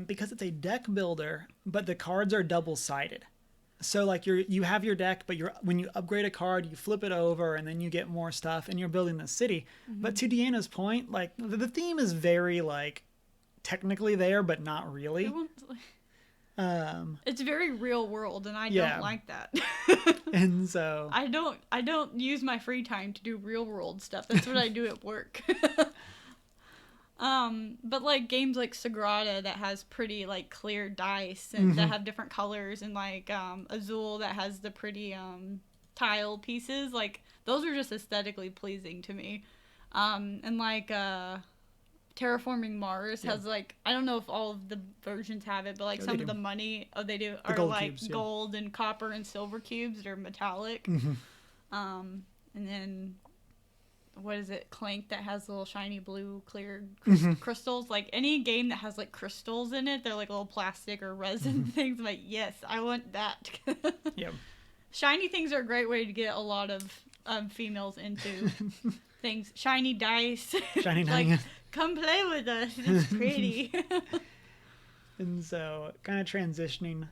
Because it's a deck builder, but the cards are double-sided. So like you have your deck, but when you upgrade a card, you flip it over, and then you get more stuff, and you're building the city. Mm-hmm. But to Deanna's point, like the theme is very like technically there, but not really. It's very real world, and I don't like that. And so I don't use my free time to do real world stuff. That's what I do at work. But like games like Sagrada that has pretty like clear dice and that have different colors, and like Azul that has the pretty tile pieces, like those are just aesthetically pleasing to me. And like Terraforming Mars has like, I don't know if all of the versions have it, but like some of the money they do are like cubes, gold and copper and silver cubes that are metallic. And then what is it, Clank, that has little shiny blue clear crystals. Like any game that has like crystals in it, they're like little plastic or resin things. I'm like, yes, I want that. Shiny things are a great way to get a lot of females into things. Shiny dice. Shiny like, dice. Come play with us. It's pretty. And so, kind of transitioning.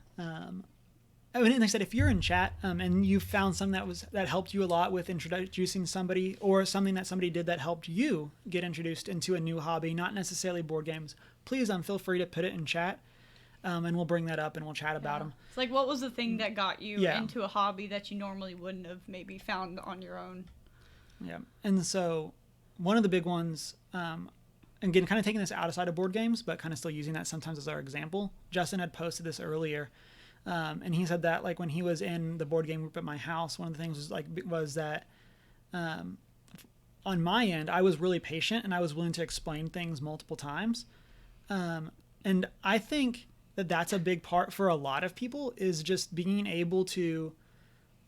And like I said, if you're in chat and you found something that helped you a lot with introducing somebody, or something that somebody did that helped you get introduced into a new hobby, not necessarily board games, please feel free to put it in chat, and we'll bring that up and we'll chat about them. It's like, what was the thing that got you into a hobby that you normally wouldn't have maybe found on your own? Yeah, and so one of the big ones, again, kind of taking this outside of board games, but kind of still using that sometimes as our example. Justin had posted this earlier. And he said that like when he was in the board game group at my house, one of the things was that on my end, I was really patient and I was willing to explain things multiple times. And I think that that's a big part for a lot of people, is just being able to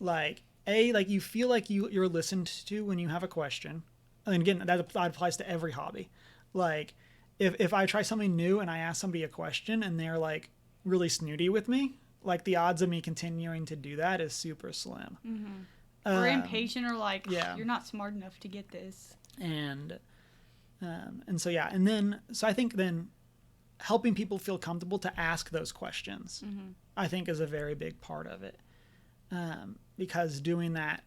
like you feel like you're listened to when you have a question. And again, that applies to every hobby. Like if I try something new and I ask somebody a question and they're like really snooty with me, like the odds of me continuing to do that is super slim. Or impatient, or like, you're not smart enough to get this. And so, yeah. And then, so I think then helping people feel comfortable to ask those questions, I think is a very big part of it. Because doing that,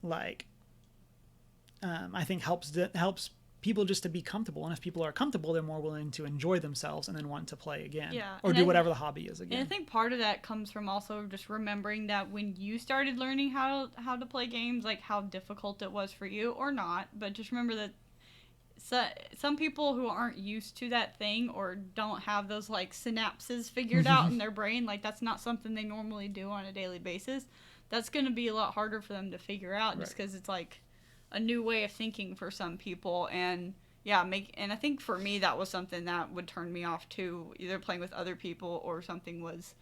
like, I think helps people just to be comfortable, and if people are comfortable, they're more willing to enjoy themselves and then want to play again, or do whatever the hobby is again. And I think part of that comes from also just remembering that when you started learning how to play games, like how difficult it was for you, or not, but just remember that some people who aren't used to that thing or don't have those like synapses figured out in their brain, like that's not something they normally do on a daily basis, that's going to be a lot harder for them to figure out, just because it's like a new way of thinking for some people. And and I think for me that was something that would turn me off too, either playing with other people or something, was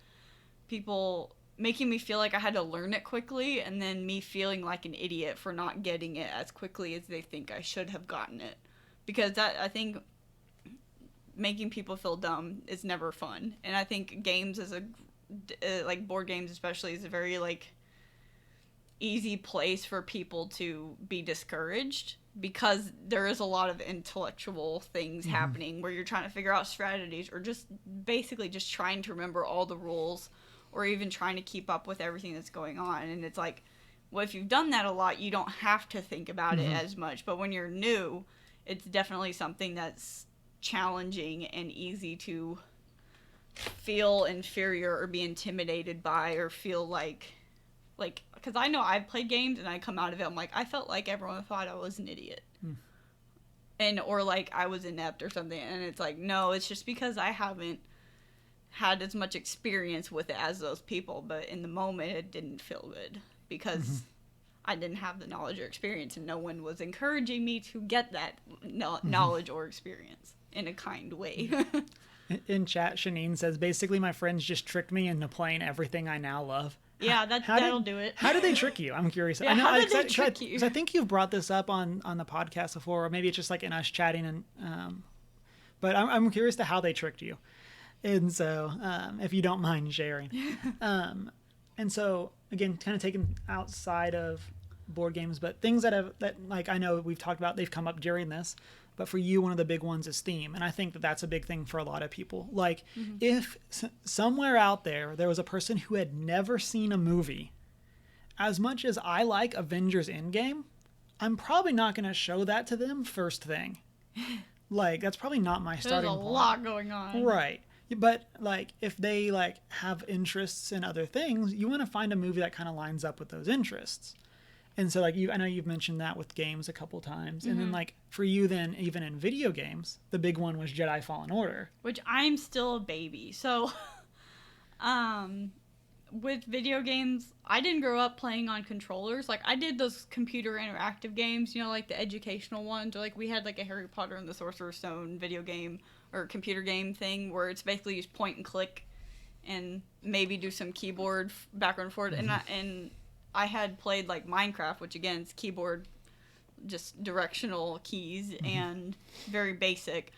people making me feel like I had to learn it quickly, and then me feeling like an idiot for not getting it as quickly as they think I should have gotten it, because that, I think, making people feel dumb is never fun. And I think games is like board games especially, is a very like easy place for people to be discouraged, because there is a lot of intellectual things happening where you're trying to figure out strategies, or just basically just trying to remember all the rules, or even trying to keep up with everything that's going on. And it's like, well, if you've done that a lot, you don't have to think about it as much. But when you're new, it's definitely something that's challenging and easy to feel inferior or be intimidated by, or feel like, because I know I've played games and I come out of it, I'm like, I felt like everyone thought I was an idiot. And, or like I was inept or something. And it's like, no, it's just because I haven't had as much experience with it as those people. But in the moment, it didn't feel good, because I didn't have the knowledge or experience, and no one was encouraging me to get that knowledge or experience in a kind way. In chat, Shanine says, basically my friends just tricked me into playing everything I now love. Yeah, that'll do it. How did they trick you? I'm curious. Yeah, how did they trick you? 'Cause I think you've brought this up on the podcast before, or maybe it's just like in us chatting, and but I'm curious to how they tricked you. And so, if you don't mind sharing. And so, again, kind of taken outside of board games, but things that like I know we've talked about, they've come up during this, but for you, one of the big ones is theme. And I think that that's a big thing for a lot of people. Like, if somewhere out there was a person who had never seen a movie, as much as I like Avengers Endgame, I'm probably not going to show that to them first thing. Like, that's probably not my starting point. There's a lot going on. Right. But, like, if they, like, have interests in other things, you want to find a movie that kind of lines up with those interests. And so like I know you've mentioned that with games a couple times. And then like for you then, even in video games, the big one was Jedi Fallen Order. Which I'm still a baby. So with video games, I didn't grow up playing on controllers. Like, I did those computer interactive games, you know, like the educational ones, or like we had like a Harry Potter and the Sorcerer's Stone video game or computer game thing where it's basically just point and click and maybe do some keyboard backward and forward. And I had played like Minecraft, which again is keyboard, just directional keys and very basic.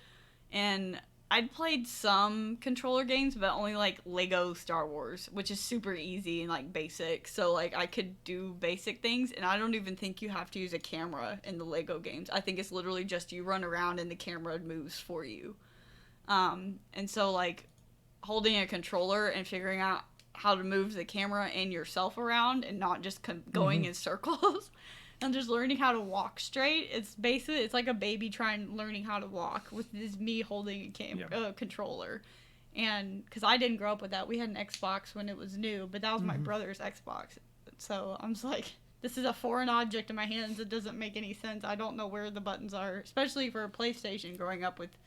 And I'd played some controller games, but only like Lego Star Wars, which is super easy and like basic. So like I could do basic things, and I don't even think you have to use a camera in the Lego games. I think it's literally just you run around and the camera moves for you. And so like holding a controller and figuring out how to move the camera and yourself around and not just going in circles. And just learning how to walk straight. It's like a baby learning how to walk with this me holding a controller. And because I didn't grow up with that, we had an Xbox when it was new, but that was my brother's Xbox. So I'm just like, this is a foreign object in my hands. It doesn't make any sense. I don't know where the buttons are, especially for a PlayStation. Growing up with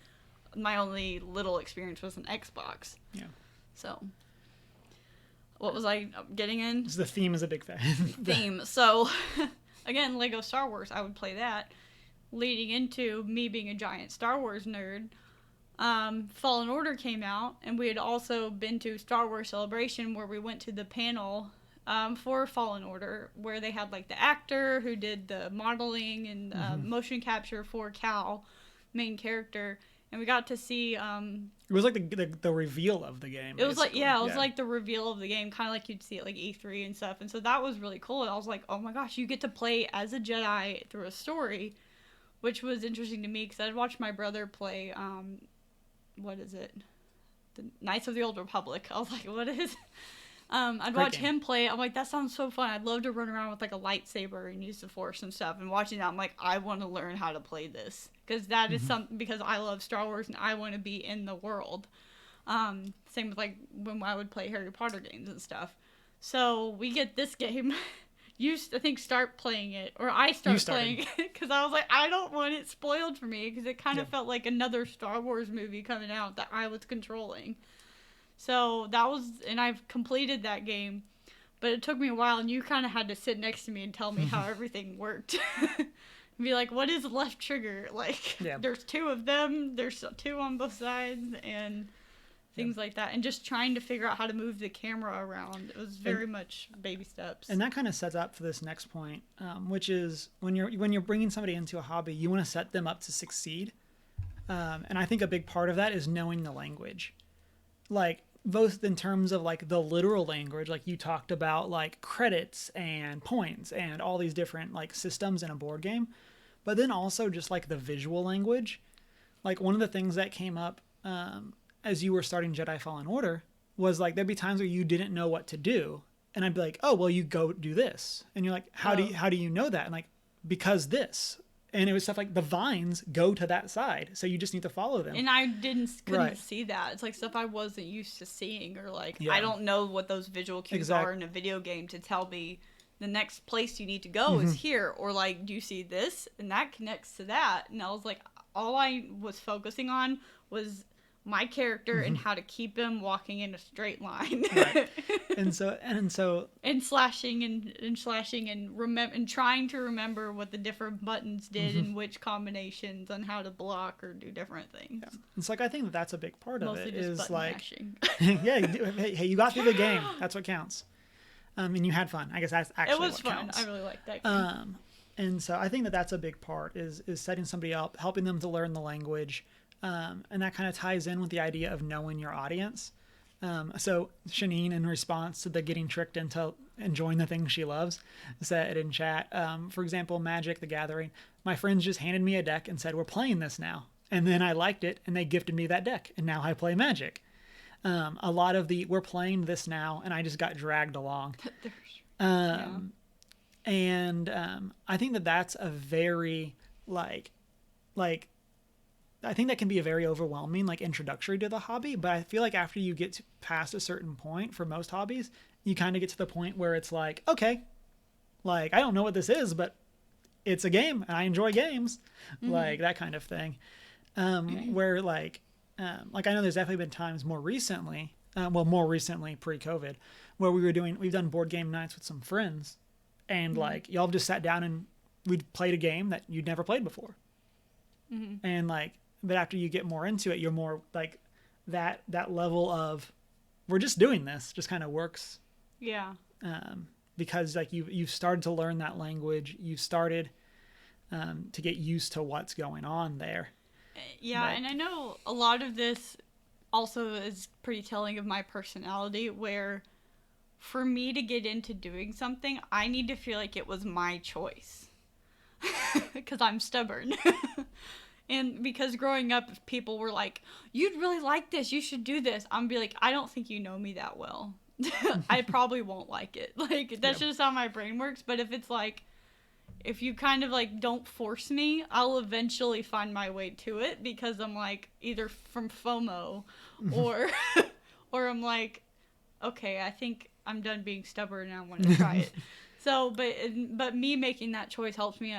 my only little experience was an Xbox. Yeah. So what was I getting in? The theme is a big theme. So. Again, Lego Star Wars, I would play that. Leading into me being a giant Star Wars nerd, Fallen Order came out, and we had also been to Star Wars Celebration where we went to the panel for Fallen Order, where they had like the actor who did the modeling and motion capture for Cal, main character, and we got to see it was like the reveal of the game. It was like it was like the reveal of the game, kind of like you'd see it like E3 and stuff. And so that was really cool. And I was like, oh my gosh, you get to play as a Jedi through a story, which was interesting to me because I'd watched my brother play what is it, the Knights of the Old Republic. I was like, what is I'd watch him play it. I'm like, that sounds so fun. I'd love to run around with like a lightsaber and use the Force and stuff. And watching that, I'm like, I want to learn how to play this because that is something, because I love Star Wars and I want to be in the world. Same with like when I would play Harry Potter games and stuff. So we get this game. You, I think, start playing it, or I start playing it because I was like, I don't want it spoiled for me because it kind of felt like another Star Wars movie coming out that I was controlling. So that was, and I've completed that game, but it took me a while, and you kind of had to sit next to me and tell me how everything worked. Be like, what is left trigger? Like, there's two of them, there's two on both sides, and things like that. And just trying to figure out how to move the camera around. It was very much baby steps. And that kind of sets up for this next point, which is when you're bringing somebody into a hobby, you want to set them up to succeed. And I think a big part of that is knowing the language. Like, both in terms of like the literal language, like you talked about like credits and points and all these different like systems in a board game, but then also just like the visual language. Like one of the things that came up as you were starting Jedi Fallen Order was like there'd be times where you didn't know what to do, and I'd be like, oh well, you go do this, and you're like, how do you know that? And like, because this. And it was stuff like the vines go to that side, so you just need to follow them. And I couldn't see that. It's like stuff I wasn't used to seeing, or like I don't know what those visual cues are in a video game to tell me the next place you need to go is here, or like, do you see this? And that connects to that. And I was like, all I was focusing on was my character and how to keep him walking in a straight line. Right. and slashing and trying to remember what the different buttons did and which combinations on how to block or do different things. Yeah. It's like I think that's a big part Mostly of it just is button like mashing. hey, you got through the game. That's what counts. And you had fun. I guess that's actually it was what fun. counts. I really liked that game. And so I think that's a big part is setting somebody up, helping them to learn the language. And that kind of ties in with the idea of knowing your audience. So Shanine, in response to the getting tricked into enjoying the things she loves, said in chat, for example, Magic the Gathering, my friends just handed me a deck and said, we're playing this now. And then I liked it and they gifted me that deck. And now I play Magic. A lot of we're playing this now and I just got dragged along. And I think that's a very I think that can be a very overwhelming, like, introductory to the hobby. But I feel like after you get past a certain point for most hobbies, you kind of get to the point where it's like, okay, Like, I don't know what this is, but it's a game and I enjoy games. Like that kind of thing. Where like I know there's definitely been times more recently, more recently pre-COVID, where we've done board game nights with some friends, and like y'all just sat down and we'd played a game that you'd never played before. And like, but after you get more into it, you're more like that level of we're just doing this just kind of works. Yeah. Because like you've started to learn that language, you've started to get used to what's going on there. Yeah, and I know a lot of this also is pretty telling of my personality, where for me to get into doing something, I need to feel like it was my choice. Because I'm stubborn. And because growing up, if people were like, you'd really like this, you should do this, I'm be like, I don't think you know me that well. I probably won't like it. Like, that's just how my brain works. But if it's like, if you kind of like don't force me, I'll eventually find my way to it, because I'm like either from FOMO or or I'm like, okay, I think I'm done being stubborn and I want to try it. So, but me making that choice helps me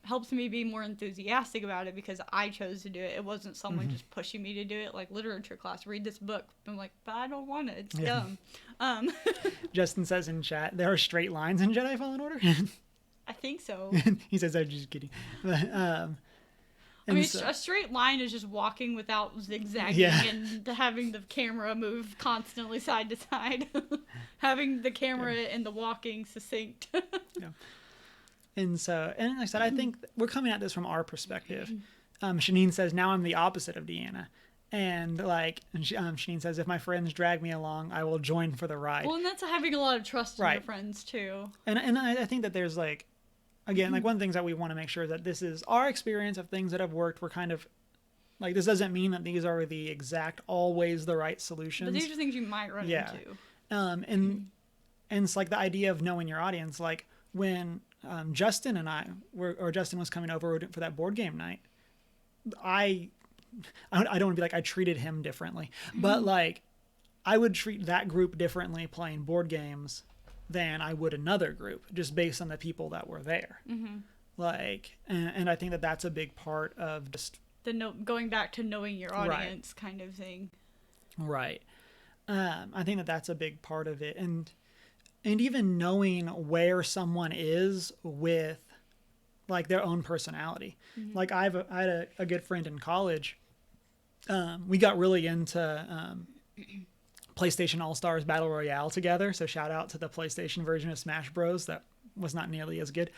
helps me be more enthusiastic about it, because I chose to do it. It wasn't someone just pushing me to do it, like literature class, read this book. I'm like, but I don't want it. It's dumb. Justin says in chat, there are straight lines in Jedi Fallen Order. I think so. He says, I'm just kidding. But, I mean, a straight line is just walking without zigzagging and having the camera move constantly side to side. Having the camera and the walking succinct. Yeah. And so, and like I said, I think we're coming at this from our perspective. Shanine says, now I'm the opposite of Deanna. And like, Shanine says, if my friends drag me along, I will join for the ride. Well, and that's having a lot of trust in your friends too. And I think that there's like, again, like one of the things that we want to make sure that this is our experience of things that have worked. We're kind of like, this doesn't mean that these are the exact, always the right solutions. But these are things you might run into. And it's like the idea of knowing your audience. Like when Justin and Justin was coming over for that board game night, I don't want to be like I treated him differently, but like I would treat that group differently playing board games than I would another group, just based on the people that were there. Like, and I think that that's a big part of just going back to knowing your audience kind of thing. Right. I think that that's a big part of it. And even knowing where someone is with like their own personality. Like I had a good friend in college. We got really into PlayStation All-Stars Battle Royale together. So shout out to the PlayStation version of Smash Bros. That was not nearly as good.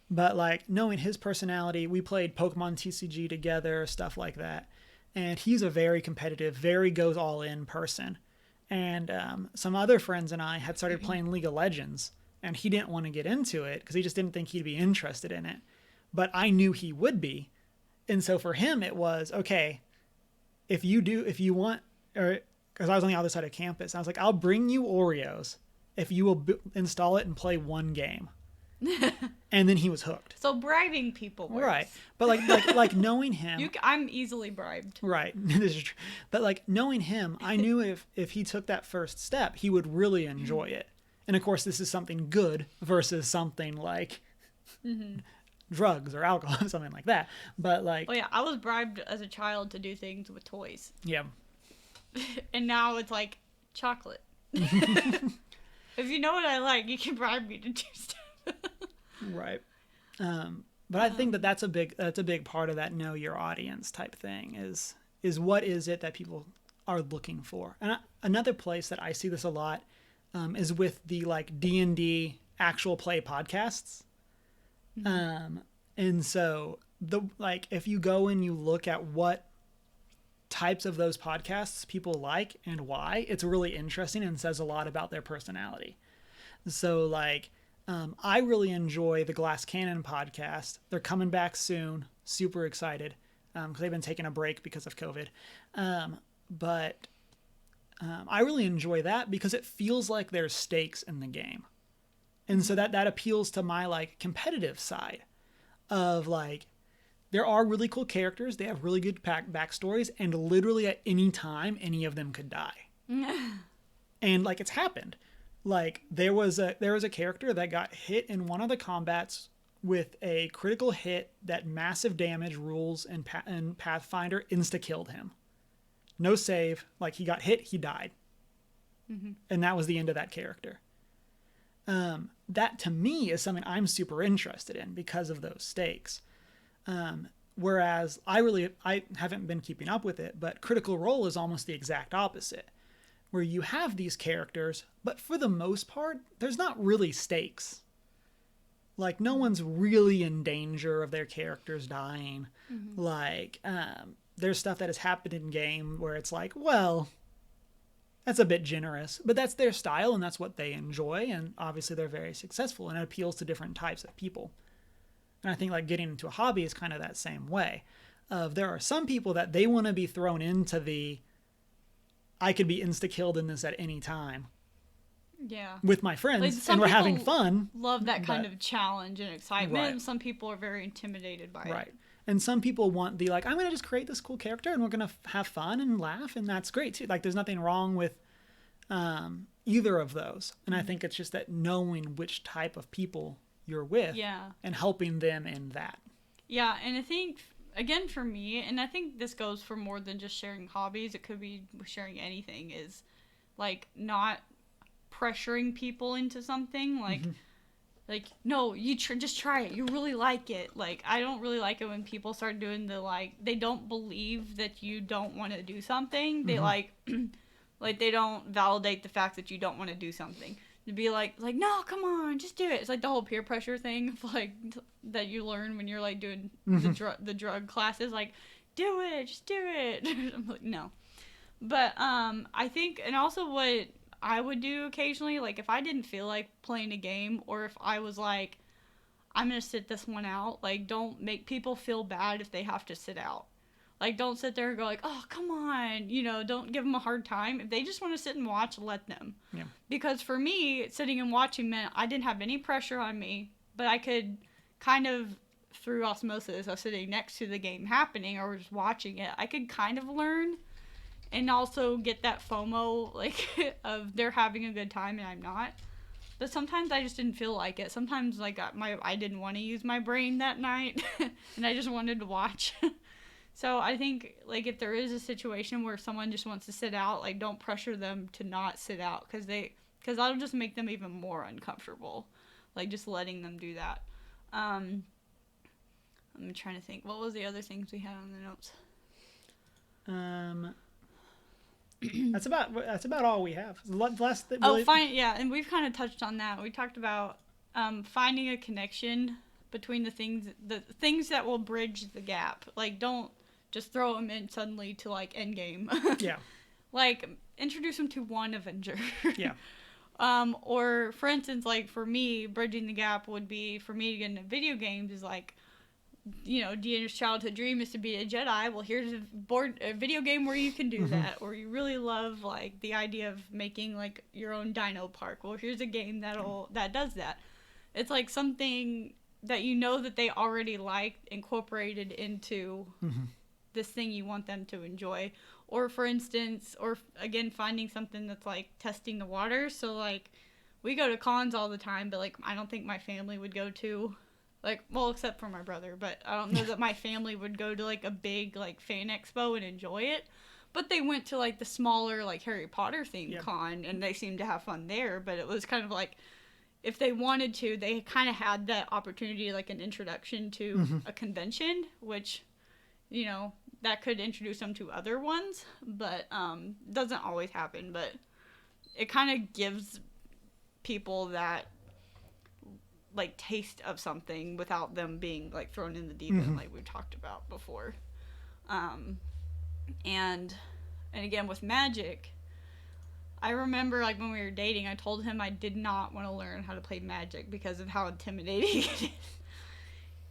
But like knowing his personality, we played Pokemon TCG together, stuff like that. And he's a very competitive, very goes all in person. And some other friends and I had started playing League of Legends, and he didn't want to get into it because he just didn't think he'd be interested in it. But I knew he would be. And so for him, it was, okay, if you want, or because I was on the other side of campus, I was like, I'll bring you Oreos if you will install it and play one game. And then he was hooked. So bribing people works. Right. But like knowing him. I'm easily bribed. Right. This is true. But like knowing him, I knew if he took that first step, he would really enjoy it. And of course, this is something good versus something like drugs or alcohol, something like that. But like. Oh yeah, I was bribed as a child to do things with toys. Yeah. And now it's like chocolate. If you know what I like, you can bribe me to do stuff. Right. But I think that's a big part of that know your audience type thing is what is it that people are looking for. And another place that I see this a lot is with the like D&D actual play podcasts. And so if you go and you look at what types of those podcasts people like and why, it's really interesting and says a lot about their personality. So like I really enjoy the Glass Cannon podcast. They're coming back soon. Super excited because they've been taking a break because of COVID. But I really enjoy that because it feels like there's stakes in the game. And so that appeals to my like competitive side of like, there are really cool characters. They have really good backstories, and literally at any time, any of them could die. And like it's happened. Like there was a character that got hit in one of the combats with a critical hit that massive damage rules and Pathfinder insta killed him. No save, like he got hit, he died. Mm-hmm. And that was the end of that character. That to me is something I'm super interested in because of those stakes. Whereas I haven't been keeping up with it, but Critical Role is almost the exact opposite, where you have these characters, but for the most part, there's not really stakes. Like no one's really in danger of their characters dying. Mm-hmm. Like there's stuff that has happened in game where it's like, well, that's a bit generous, but that's their style and that's what they enjoy, and obviously they're very successful and it appeals to different types of people. And I think like getting into a hobby is kind of that same way. There are some people that they want to be thrown into the I could be insta-killed in this at any time. Yeah. With my friends, like, and we're having fun. Love that kind of challenge and excitement. Right. And some people are very intimidated by it. Right. And some people want the like, I'm going to just create this cool character and we're going to have fun and laugh, and that's great too. Like there's nothing wrong with either of those. And I think it's just that knowing which type of people you're with, yeah, and helping them in that. Yeah, and I think, again, for me, and I think this goes for more than just sharing hobbies, it could be sharing anything, is like not pressuring people into something. Like, no, you just try it. You really like it. Like, I don't really like it when people start doing the, like, they don't believe that you don't want to do something. They, like, like, they don't validate the fact that you don't want to do something. To be like, no, come on, just do it. It's like the whole peer pressure thing, like, that you learn when you're, like, doing the drug classes. Like, do it, just do it. I'm like, no. But, I think, and also what I would do occasionally, like, if I didn't feel like playing a game, or if I was like, I'm going to sit this one out, like, don't make people feel bad if they have to sit out. Like, don't sit there and go like, oh, come on, you know, don't give them a hard time. If they just want to sit and watch, let them. Yeah. Because for me, sitting and watching meant I didn't have any pressure on me, but I could kind of, through osmosis of sitting next to the game happening or just watching it, I could kind of learn and also get that FOMO, like, of they're having a good time and I'm not. But sometimes I just didn't feel like it. Sometimes, like, I didn't want to use my brain that night, and I just wanted to watch. So I think, like, if there is a situation where someone just wants to sit out, like, don't pressure them to not sit out, because that'll just make them even more uncomfortable, like, just letting them do that. I'm trying to think. What was the other things we had on the notes? That's about all we have. Less that really... really... Oh, fine, yeah, and we've kind of touched on that. We talked about finding a connection between the things that will bridge the gap. Like, don't just throw them in suddenly to, like, Endgame. Yeah. Like, introduce them to one Avenger. Yeah. Or, for instance, like, for me, bridging the gap would be, for me to get into video games is, like, you know, Deanna's childhood dream is to be a Jedi. Well, here's a video game where you can do that. Or you really love, like, the idea of making, like, your own dino park. Well, here's a game that does that. It's, like, something that you know that they already liked incorporated into this thing you want them to enjoy. Or, for instance, or again, finding something that's, like, testing the waters. So, like, we go to cons all the time, but, like, I don't think my family would go to, like, well, except for my brother, but I don't know that my family would go to, like, a big, like, fan expo and enjoy it. But they went to, like, the smaller, like, Harry Potter themed con, and they seemed to have fun there. But it was kind of like, if they wanted to, they kind of had that opportunity, like, an introduction to a convention, which, you know, that could introduce them to other ones, but doesn't always happen. But it kind of gives people that, like, taste of something without them being, like, thrown in the deep end, like we talked about before. And again, with Magic, I remember, like, when we were dating, I told him I did not want to learn how to play Magic because of how intimidating it is.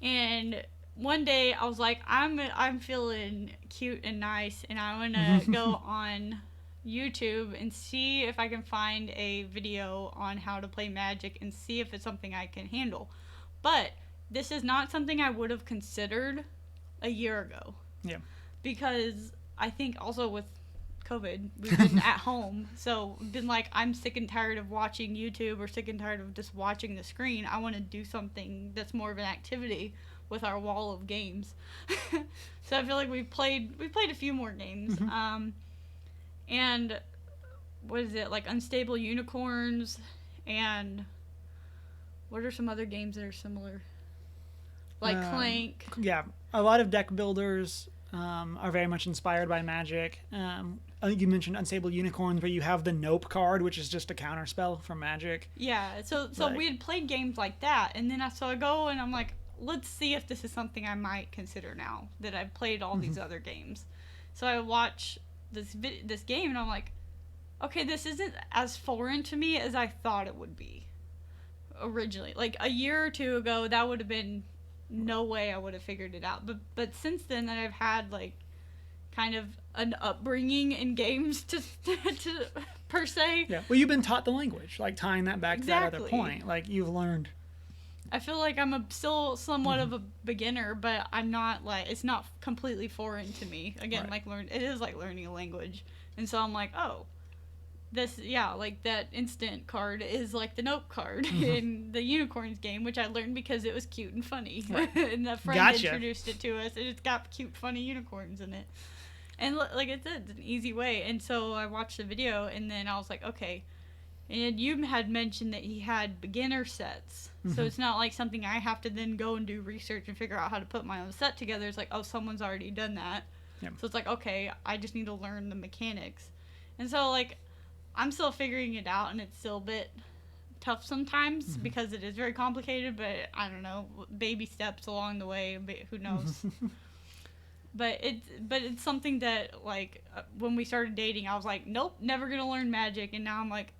And one day I was like, I'm feeling cute and nice, and I want to go on YouTube and see if I can find a video on how to play Magic and see if it's something I can handle. But this is not something I would have considered a year ago. Yeah. Because I think also with COVID. We've been at home. So been like, I'm sick and tired of watching YouTube or sick and tired of just watching the screen. I want to do something that's more of an activity with our wall of games. So I feel like we played a few more games. And what is it, like Unstable Unicorns, and what are some other games that are similar? Like Clank. Yeah, a lot of deck builders are very much inspired by Magic. I think you mentioned Unstable Unicorns, where you have the Nope card, which is just a counterspell from Magic. Yeah, so Like, we had played games like that, and then I go and I'm like, let's see if this is something I might consider now that I've played all these other games. So I watch this game, and I'm like, okay, this isn't as foreign to me as I thought it would be originally. Like a year or two ago, that would have been no way I would have figured it out. But since then, that I've had like kind of an upbringing in games to per se. Yeah. Well, you've been taught the language, like tying that back to that other Exactly. point. Like you've learned. I feel like I'm still somewhat of a beginner, but I'm not like, it's not completely foreign to me. Again, Right. like it is like learning a language. And so I'm like, oh, this, yeah, like that instant card is like the Nope card in the Unicorns game, which I learned because it was cute and funny. Right. And a friend Gotcha. introduced it to us, and it's got cute, funny unicorns in it. And like I said, it's an easy way. And so I watched the video, and then I was like, okay. And you had mentioned that he had beginner sets. So it's not like something I have to then go and do research and figure out how to put my own set together. It's like, oh, someone's already done that. Yep. So it's like, okay, I just need to learn the mechanics. And so, like, I'm still figuring it out, and it's still a bit tough sometimes because it is very complicated, but I don't know, baby steps along the way, but who knows. But it's something that, like, when we started dating, I was like, nope, never gonna learn Magic, and now I'm like,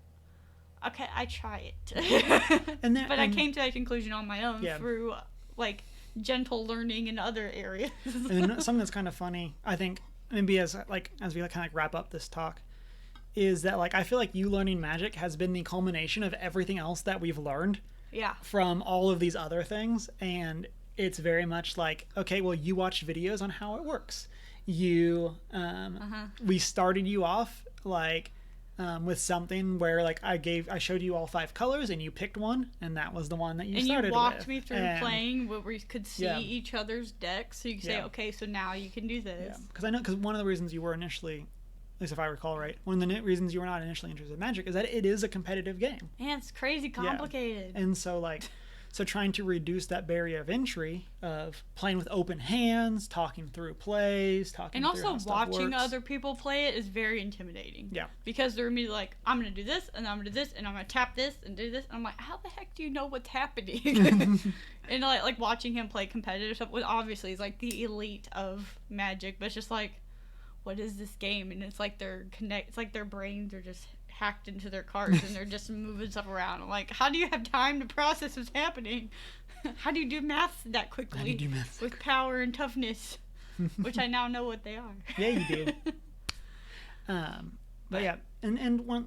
okay, I try it. But I came to that conclusion on my own through, like, gentle learning in other areas. And something that's kind of funny, I think, maybe as we kind of like wrap up this talk, is that like I feel like you learning Magic has been the culmination of everything else that we've learned. Yeah. From all of these other things, and it's very much like, okay, well, you watched videos on how it works. You, we started you off like. With something where like I showed you all 5 colors and you picked one, and that was the one that you started with. And you walked me through playing where we could see each other's decks, so you could say, okay, so now you can do this. Because one of the reasons you were initially, at least if I recall right, one of the reasons you were not initially interested in Magic is that it is a competitive game. Man, it's crazy complicated. Yeah. And so like, so trying to reduce that barrier of entry of playing with open hands, talking through plays, and also watching other people play it is very intimidating. Yeah. Because they're immediately like, I'm going to do this, and I'm going to do this, and I'm going to tap this, and do this. And I'm like, how the heck do you know what's happening? And like watching him play competitive stuff, obviously is like the elite of Magic, but it's just like, what is this game? And it's like it's like their brains are just hacked into their cards and they're just moving stuff around. I'm like, how do you have time to process what's happening? How do you do math that quickly? How do you do math? With power and toughness, which I now know what they are. Yeah, you do. But yeah, and one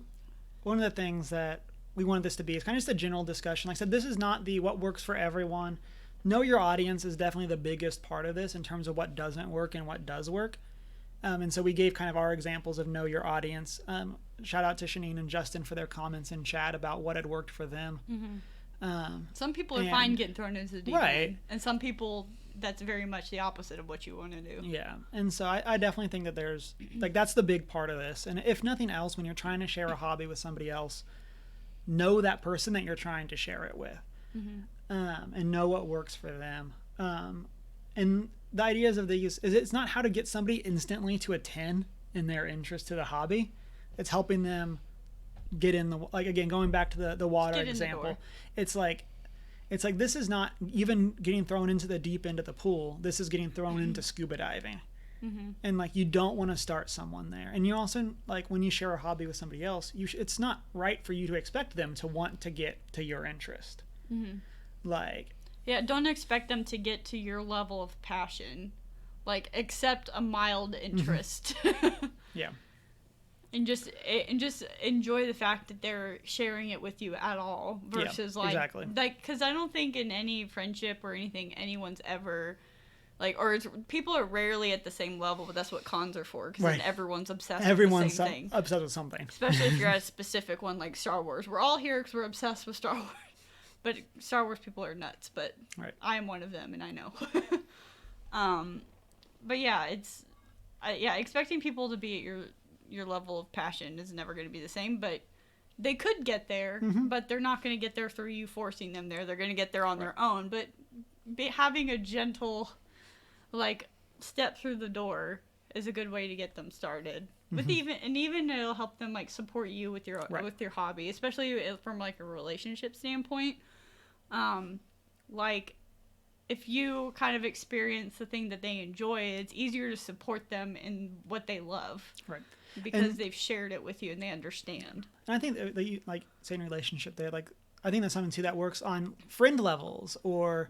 of the things that we wanted this to be is kind of just a general discussion. Like I said, this is not the what works for everyone. Know your audience is definitely the biggest part of this in terms of what doesn't work and what does work. And so we gave kind of our examples of know your audience. Shout out to Shanine and Justin for their comments in chat about what had worked for them. Some people are fine getting thrown into the deep end, and some people, that's very much the opposite of what you want to do. Yeah, and so I definitely think that there's, like, that's the big part of this. And if nothing else, when you're trying to share a hobby with somebody else, know that person that you're trying to share it with, and know what works for them. And the ideas of these is it's not how to get somebody instantly to a 10 in their interest to the hobby. It's helping them get in the, like, again, going back to the water example. It's like this is not even getting thrown into the deep end of the pool. This is getting thrown into scuba diving. And like, you don't want to start someone there. And you also, like, when you share a hobby with somebody else, it's not right for you to expect them to want to get to your interest. Like, yeah, don't expect them to get to your level of passion. Like, accept a mild interest. Yeah. And just enjoy the fact that they're sharing it with you at all versus like, exactly. like, because I don't think in any friendship or anything anyone's ever Like, or people are rarely at the same level, but that's what cons are for, because Right. then everyone's obsessed Everyone's with the same thing. obsessed with something. Especially if you're at a specific one like Star Wars. We're all here because we're obsessed with Star Wars. But Star Wars people are nuts, but Right. I am one of them, and I know. But yeah, expecting people to be at your level of passion is never going to be the same, but they could get there, but they're not going to get there through you forcing them there. They're going to get there on their own, but having a gentle, like, step through the door is a good way to get them started. With even it'll help them, like, support you with your hobby, especially from, like, a relationship standpoint. Like, if you kind of experience the thing that they enjoy, it's easier to support them in what they love. Right. Because they've shared it with you and they understand. And I think that you, like, say in a relationship, they like, I think that's something too that works on friend levels or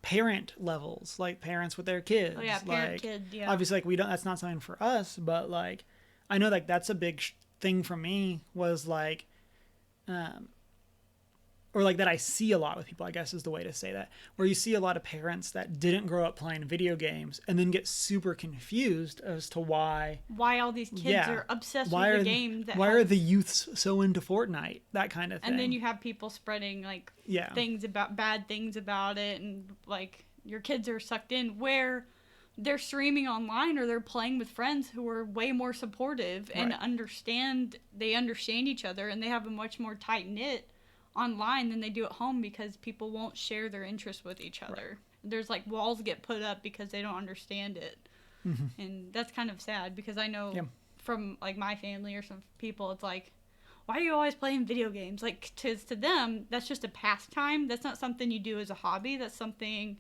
parent levels, like parents with their kids. Oh yeah, parent kid. Yeah. Obviously, like, we don't. That's not something for us, but like, I know like that's a big thing for me was like, or like that I see a lot with people, I guess is the way to say that, where you see a lot of parents that didn't grow up playing video games and then get super confused as to why all these kids are obsessed with the game. Why are the youths so into Fortnite? That kind of thing. And then you have people spreading like bad things about it, and like your kids are sucked in where they're streaming online or they're playing with friends who are way more supportive and understand each other, and they have a much more tight knit online than they do at home because people won't share their interests with each other. There's like walls get put up because they don't understand it. And that's kind of sad because I know from like my family or some people, it's like, why are you always playing video games? Like to them, that's just a pastime. That's not something you do as a hobby. That's something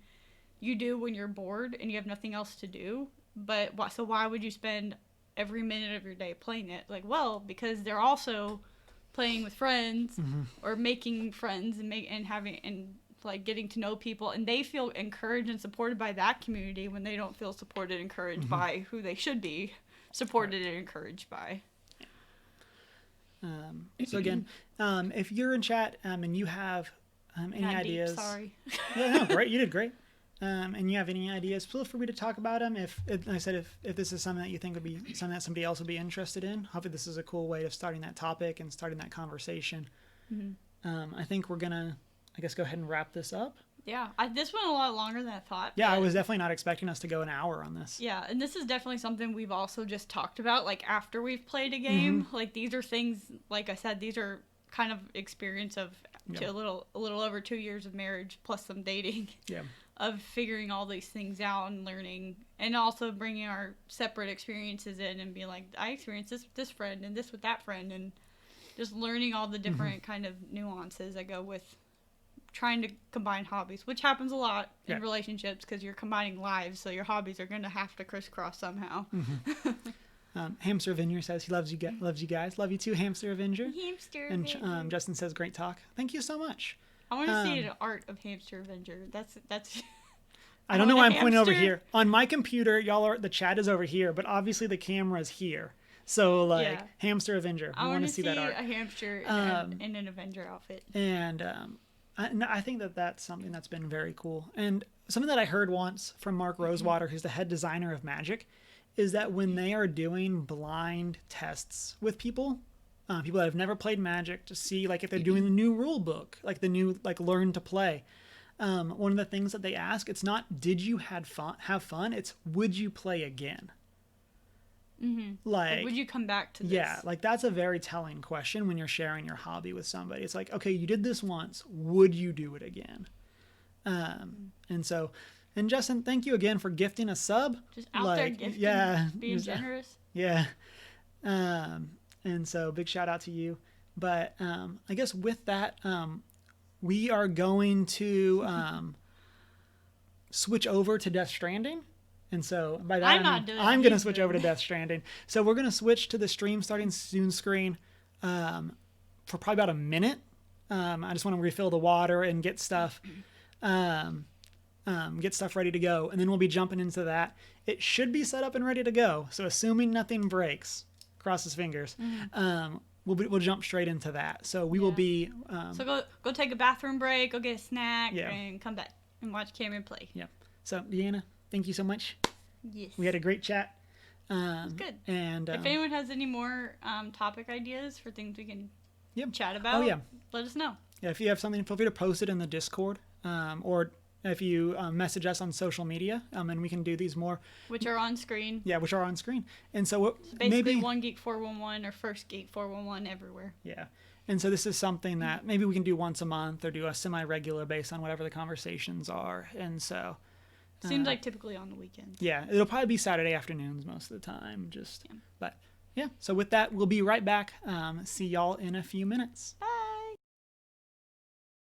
you do when you're bored and you have nothing else to do. But so why would you spend every minute of your day playing it? Like, well, because they're also playing with friends or making friends and having and like getting to know people, and they feel encouraged and supported by that community when they don't feel supported and encouraged by who they should be supported and encouraged by. So again, if you're in chat and you have any ideas, sorry. No, great, you did great. And you have any ideas, feel free to talk about them. If like I said, if this is something that you think would be something that somebody else would be interested in, hopefully this is a cool way of starting that topic and starting that conversation. I think we're gonna, I guess, go ahead and wrap this up. Yeah, this went a lot longer than I thought. Yeah, I was definitely not expecting us to go an hour on this. Yeah, and this is definitely something we've also just talked about, like after we've played a game. Like these are things, like I said, these are kind of experience of a little over 2 years of marriage plus some dating. Yeah. Of figuring all these things out and learning, and also bringing our separate experiences in and being like, I experienced this with this friend and this with that friend, and just learning all the different kind of nuances that go with trying to combine hobbies, which happens a lot in relationships because you're combining lives, so your hobbies are going to have to crisscross somehow. Hamster Avenger says he loves you guys. Love you too, Hamster Avenger. And Justin says great talk. Thank you so much. I want to see an art of Hamster Avenger. That's. I don't know why I'm pointing over here. On my computer, the chat is over here, but obviously the camera's here. So Hamster Avenger. I want to see that art. A hamster in an Avenger outfit. And I think that's something that's been very cool. And something that I heard once from Mark Rosewater, who's the head designer of Magic, is that when they are doing blind tests with people that have never played Magic, to see like if they're doing the new rule book, like the new like learn to play. One of the things that they ask, it's not did you have fun, it's would you play again? Like would you come back to this? Yeah, like that's a very telling question when you're sharing your hobby with somebody. It's like, okay, you did this once, would you do it again? And Justin, thank you again for gifting a sub. Just out there gifting, being generous. Yeah. And so big shout out to you. But I guess with that, we are going to switch over to Death Stranding. And so by that, I'm going to switch over to Death Stranding. So we're going to switch to the stream starting soon screen for probably about a minute. I just want to refill the water and get stuff ready to go. And then we'll be jumping into that. It should be set up and ready to go. So assuming nothing breaks, cross his fingers, we'll jump straight into that. So we will be... so go take a bathroom break, go get a snack, and come back and watch Cameron play. Yeah. So, Deanna, thank you so much. Yes. We had a great chat. Good. And if anyone has any more topic ideas for things we can chat about, let us know. Yeah, if you have something, feel free to post it in the Discord, or if you message us on social media, and we can do these more. Which are on screen. Yeah, which are on screen. And so basically maybe One Geek 411 or First Geek 411 everywhere. Yeah. And so this is something that maybe we can do once a month or do a semi-regular based on whatever the conversations are. And so seems like typically on the weekends. Yeah, it'll probably be Saturday afternoons most of the time. But yeah, so with that, we'll be right back. See y'all in a few minutes. Bye.